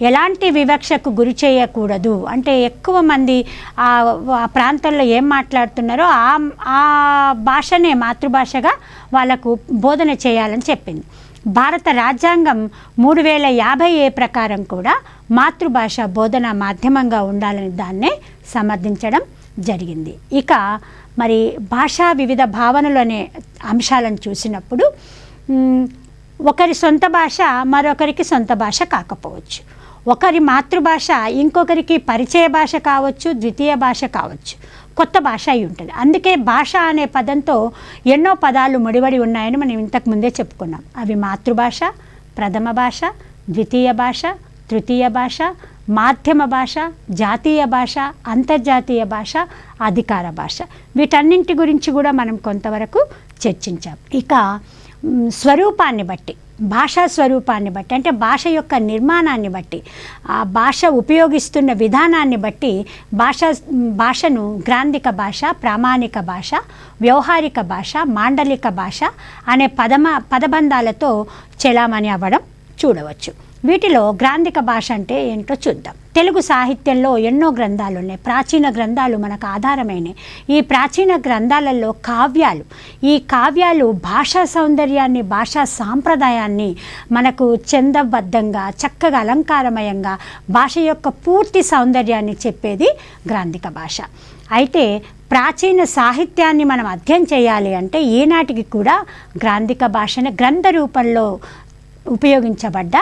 Speaker 1: ఎలాంటి వివక్షకు గురి చేయకూడదు, అంటే ఎక్కువ మంది ఆ ప్రాంతంలో ఏం మాట్లాడుతున్నారో ఆ భాషనే మాతృభాషగా వాళ్ళకు బోధన చేయాలని చెప్పింది. భారత రాజ్యాంగం 3050A ప్రకారం కూడా మాతృభాష బోధన మాధ్యమంగా ఉండాలని దాన్నే సమర్థించడం జరిగింది. ఇక మరి భాషా వివిధ భావనలు అనే అంశాలను చూసినప్పుడు ఒకరి సొంత భాష మరొకరికి సొంత భాష కాకపోవచ్చు, ఒకరి మాతృభాష ఇంకొకరికి పరిచయ భాష కావచ్చు, ద్వితీయ భాష కావచ్చు, కొత్త భాష అయి ఉంటుంది. అందుకే భాష అనే పదంతో ఎన్నో పదాలు ముడిపడి ఉన్నాయని మనం ఇంతకుముందే చెప్పుకున్నాం. అవి మాతృభాష, ప్రథమ భాష, ద్వితీయ భాష, తృతీయ భాష, మాధ్యమ భాష, జాతీయ భాష, అంతర్జాతీయ భాష, అధికార భాష. వీటన్నింటి గురించి కూడా మనం కొంతవరకు చర్చించాం. ఇక స్వరూపాన్ని బట్టి, భాషా స్వరూపాన్ని బట్టి, అంటే భాష యొక్క నిర్మాణాన్ని బట్టి, ఆ భాష ఉపయోగిస్తున్న విధానాన్ని బట్టి భాషను గ్రాంధిక భాష, ప్రామాణిక భాష, వ్యవహారిక భాష, మాండలిక భాష అనే పదబంధాలతో చెలామణి అవ్వడం చూడవచ్చు. వీటిలో గ్రాంధిక భాష అంటే ఏంటో చూద్దాం. తెలుగు సాహిత్యంలో ఎన్నో గ్రంథాలు ఉన్నాయి, ప్రాచీన గ్రంథాలు మనకు ఆధారమైనవి. ఈ ప్రాచీన గ్రంథాలలో కావ్యాలు, ఈ కావ్యాలు భాషా సౌందర్యాన్ని, భాషా సాంప్రదాయాన్ని మనకు చందబద్ధంగా చక్కగా అలంకారమయంగా భాష యొక్క పూర్తి సౌందర్యాన్ని చెప్పేది గ్రాంధిక భాష. అయితే ప్రాచీన సాహిత్యాన్ని మనం అధ్యయనం చేయాలి అంటే ఈనాటికి కూడా గ్రాంధిక భాషని గ్రంథ రూపంలో ఉపయోగించబడ్డ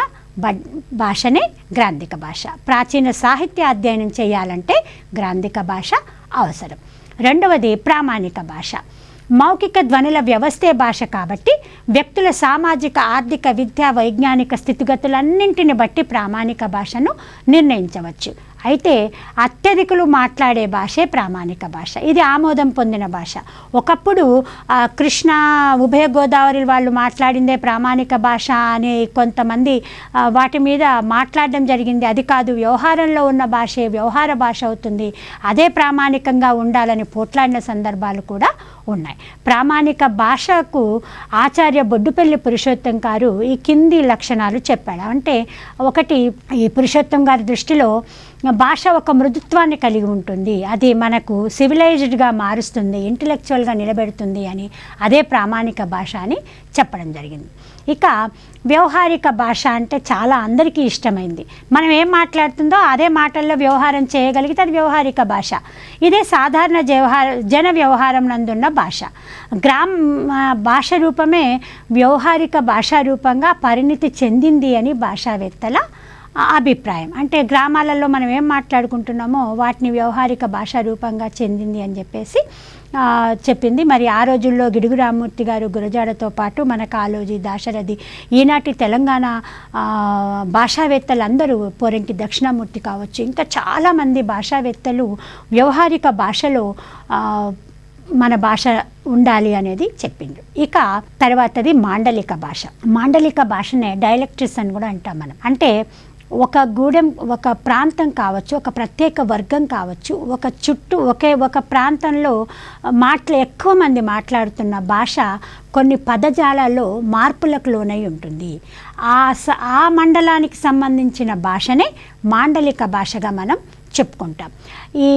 Speaker 1: భాషనే గ్రాంధిక భాష. ప్రాచీన సాహిత్య అధ్యయనం చేయాలంటే గ్రాంధిక భాష అవసరం. రెండవది ప్రామాణిక భాష. మౌఖిక ధ్వనుల వ్యవస్థే భాష కాబట్టి వ్యక్తుల సామాజిక, ఆర్థిక, విద్యా, వైజ్ఞానిక స్థితిగతులన్నింటిని బట్టి ప్రామాణిక భాషను నిర్ణయించవచ్చు. అయితే అత్యధికులు మాట్లాడే భాషే ప్రామాణిక భాష. ఇది ఆమోదం పొందిన భాష. ఒకప్పుడు కృష్ణా, ఉభయ గోదావరి వాళ్ళు మాట్లాడిందే ప్రామాణిక భాష అని కొంతమంది వాటి మీద మాట్లాడడం జరిగింది. అది కాదు, వ్యవహారంలో ఉన్న భాషే వ్యవహార భాష అవుతుంది, అదే ప్రామాణికంగా ఉండాలని పోట్లాడిన సందర్భాలు కూడా ఉన్నాయి. ప్రామాణిక భాషకు ఆచార్య బొడ్డుపల్లి పురుషోత్తం గారు ఈ కింది లక్షణాలు చెప్పాడు. అంటే ఒకటి, ఈ పురుషోత్తం గారి దృష్టిలో భాష ఒక మృదుత్వాన్ని కలిగి ఉంటుంది, అది మనకు సివిలైజ్డ్గా మారుస్తుంది, ఇంటలెక్చువల్గా నిలబెడుతుంది అని, అదే ప్రామాణిక భాష అని చెప్పడం జరిగింది. ఇక వ్యవహారిక భాష అంటే చాలా అందరికీ ఇష్టమైంది. మనం ఏం మాట్లాడుతుందో అదే మాటల్లో వ్యవహారం చేయగలిగితే అది వ్యవహారిక భాష. ఇదే సాధారణ జన వ్యవహారం నందున్న భాష. భాష రూపమే వ్యవహారిక భాషా రూపంగా పరిణితి చెందింది అని భాషావేత్తల అభిప్రాయం. అంటే గ్రామాలలో మనం ఏం మాట్లాడుకుంటున్నామో వాటిని వ్యవహారిక భాషా రూపంగా చెందింది అని చెప్పేసి చెప్పింది. మరి ఆ రోజుల్లో గిడుగు రామ్మూర్తి గారు గురజాడతో పాటు మన కాళోజీ, దాశరథి, ఈనాటి తెలంగాణ భాషావేత్తలు అందరూ, పోరంకి దక్షిణామూర్తి కావచ్చు, ఇంకా చాలామంది భాషావేత్తలు వ్యవహారిక భాషలో మన భాష ఉండాలి అనేది చెప్పిండ్రు. ఇక తర్వాతది మాండలిక భాష. మాండలిక భాషనే డైలెక్ట్రిస్ అని కూడా అంటాం మనం. అంటే ఒక గూడెం, ఒక ప్రాంతం కావచ్చు, ఒక ప్రత్యేక వర్గం కావచ్చు, ఒక చుట్టూ ఒక ప్రాంతంలో ఎక్కువ మంది మాట్లాడుతున్న భాష కొన్ని పదజాలాల్లో మార్పులకు లోనై ఉంటుంది. ఆ మండలానికి సంబంధించిన భాషనే మాండలిక భాషగా మనం చెప్పుకుంటాం. ఈ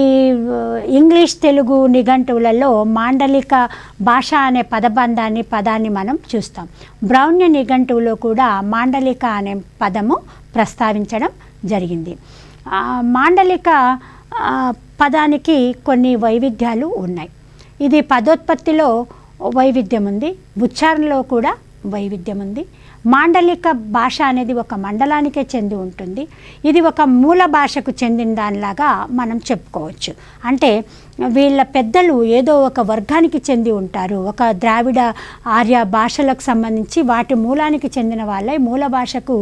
Speaker 1: ఇంగ్లీష్ తెలుగు నిఘంటువులలో మాండలిక భాష అనే పదాన్ని మనం చూస్తాం. బ్రౌన్య నిఘంటువులో కూడా మాండలిక అనే పదము ప్రస్తావించడం జరిగింది. మాండలిక పదానికి కొన్ని వైవిధ్యాలు ఉన్నాయి. ఇది పదోత్పత్తిలో వైవిధ్యం ఉంది, ఉచ్చారణలో కూడా వైవిధ్యం ఉంది. మాండలిక భాష అనేది ఒక మండలానికే చెంది ఉంటుంది. ఇది ఒక మూల భాషకు చెందిన దానిలాగా మనం చెప్పుకోవచ్చు. అంటే వీళ్ళ పెద్దలు ఏదో ఒక వర్గానికి చెంది ఉంటారు, ఒక ద్రావిడ ఆర్య భాషలకు సంబంధించి వాటి మూలానికి చెందిన వాళ్ళై, మూల భాషకు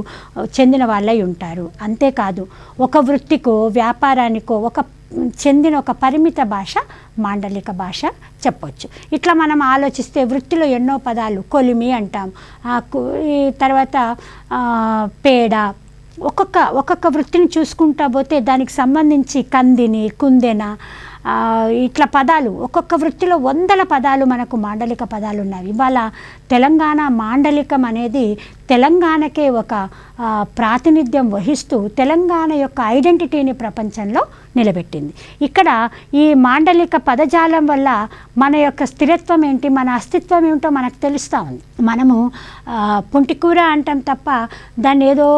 Speaker 1: చెందిన వాళ్ళై ఉంటారు. అంతేకాదు ఒక వృత్తికో వ్యాపారానికో చెందిన ఒక పరిమిత భాష మాండలిక భాష చెప్పొచ్చు. ఇట్లా మనం ఆలోచిస్తే వృత్తిలో ఎన్నో పదాలు, కొలిమి అంటాం, ఈ తర్వాత పేడ, ఒక్కొక్క వృత్తిని చూసుకుంటా పోతే దానికి సంబంధించి కందిని, కుందెన, ఇట్లా పదాలు, ఒక్కొక్క వృత్తిలో వందల పదాలు మనకు మాండలిక పదాలు ఉన్నాయి. ఇవాళ తెలంగాణ మాండలికం అనేది తెలంగాణకే ఒక ప్రాతినిధ్యం వహిస్తూ తెలంగాణ యొక్క ఐడెంటిటీని ప్రపంచంలో నిలబెట్టింది. ఇక్కడ ఈ మాండలిక పదజాలం వల్ల మన యొక్క స్థిరత్వం ఏంటి, మన అస్తిత్వం ఏమిటో మనకు తెలుస్తూ ఉంది. మనము పుంటికూర అంటాం తప్ప దాన్ని ఏదో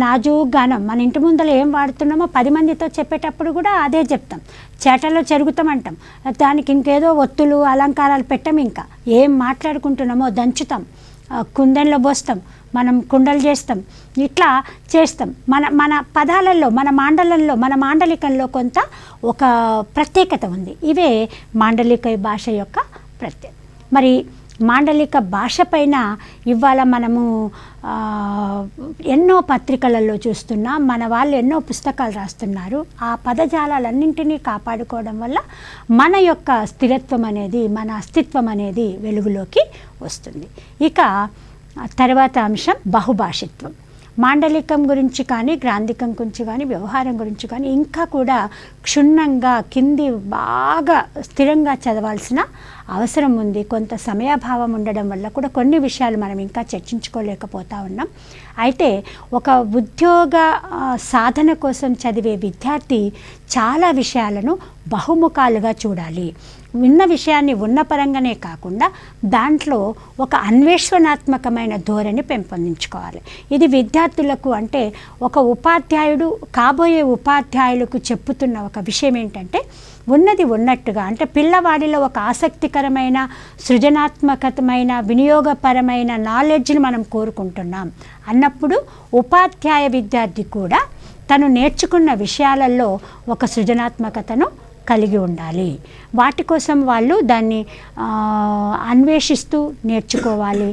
Speaker 1: నాజూగానం మన ఇంటి ముందర ఏం వాడుతున్నామో 10 మందితో చెప్పేటప్పుడు కూడా అదే చెప్తాం. చేటల్లో చెరుగుతామంటాం, దానికి ఇంకేదో ఒత్తులు అలంకారాలు పెట్టం, ఇంకా ఏం మాట్లాడుకుంటున్నామో దంచుతాం, కుందెంలో పోస్తాం, మనం కుండలు చేస్తాం, ఇట్లా చేస్తాం. మన పదాలలో, మన మాండలికంలో కొంత ఒక ప్రత్యేకత ఉంది. ఇవే మాండలిక భాష యొక్క ప్రత్యేకత. మరి మాండలిక భాష పైన ఇవాళ మనము ఎన్నో పత్రికలలో చూస్తున్నాం, మన వాళ్ళు ఎన్నో పుస్తకాలు రాస్తున్నారు. ఆ పదజాలాలన్నింటినీ కాపాడుకోవడం వల్ల మన యొక్క స్థిరత్వం అనేది, మన అస్తిత్వం అనేది వెలుగులోకి వస్తుంది. ఇక తర్వాత అంశం బహుభాషిత్వం. మాండలికం గురించి కానీ, గ్రాంధికం గురించి కానీ, వ్యవహారం గురించి కానీ ఇంకా కూడా క్షుణ్ణంగా కింది బాగా స్థిరంగా చదవాల్సిన అవసరం ఉంది. కొంత సమయాభావం ఉండడం వల్ల కూడా కొన్ని విషయాలు మనం ఇంకా చర్చించుకోలేకపోతా ఉన్నాం. అయితే ఒక ఉద్యోగ సాధన కోసం చదివే విద్యార్థి చాలా విషయాలను బహుముఖాలుగా చూడాలి. విన్న విషయాన్ని ఉన్న పరంగానే కాకుండా దాంట్లో ఒక అన్వేషణాత్మకమైన ధోరణి పెంపొందించుకోవాలి. ఇది విద్యార్థులకు, అంటే ఒక ఉపాధ్యాయుడు కాబోయే ఉపాధ్యాయులకు చెప్పుతున్న ఒక విషయం ఏంటంటే, ఉన్నది ఉన్నట్టుగా, అంటే పిల్లవాడిలో ఒక ఆసక్తికరమైన, సృజనాత్మకమైన, వినియోగపరమైన నాలెడ్జ్ని మనం కోరుకుంటున్నాం అన్నప్పుడు ఉపాధ్యాయ విద్యార్థి కూడా తను నేర్చుకున్న విషయాలలో ఒక సృజనాత్మకతను కలిగి ఉండాలి. వాటి కోసం వాళ్ళు దాన్ని అన్వేషిస్తూ నేర్చుకోవాలి,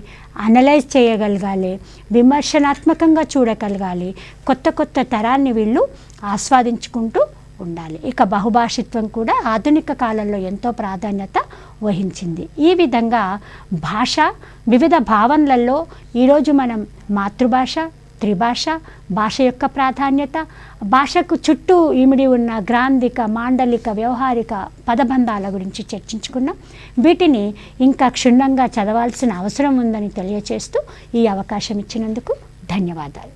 Speaker 1: అనలైజ్ చేయగలగాలి, విమర్శనాత్మకంగా చూడగలగాలి. కొత్త తరాన్ని వీళ్ళు ఆస్వాదించుకుంటూ ఉండాలి. ఇక బహుభాషిత్వం కూడా ఆధునిక కాలంలో ఎంతో ప్రాధాన్యత వహించింది. ఈ విధంగా భాష వివిధ భావనలలో ఈరోజు మనం మాతృభాష, త్రిభాష, భాష యొక్క ప్రాధాన్యత, భాషకు చుట్టూ ఇమిడి ఉన్న గ్రాంధిక, మాండలిక, వ్యవహారిక పదబంధాల గురించి చర్చించుకున్నాం. వీటిని ఇంకా క్షుణ్ణంగా చదవాల్సిన అవసరం ఉందని తెలియచేస్తూ ఈ అవకాశం ఇచ్చినందుకు ధన్యవాదాలు.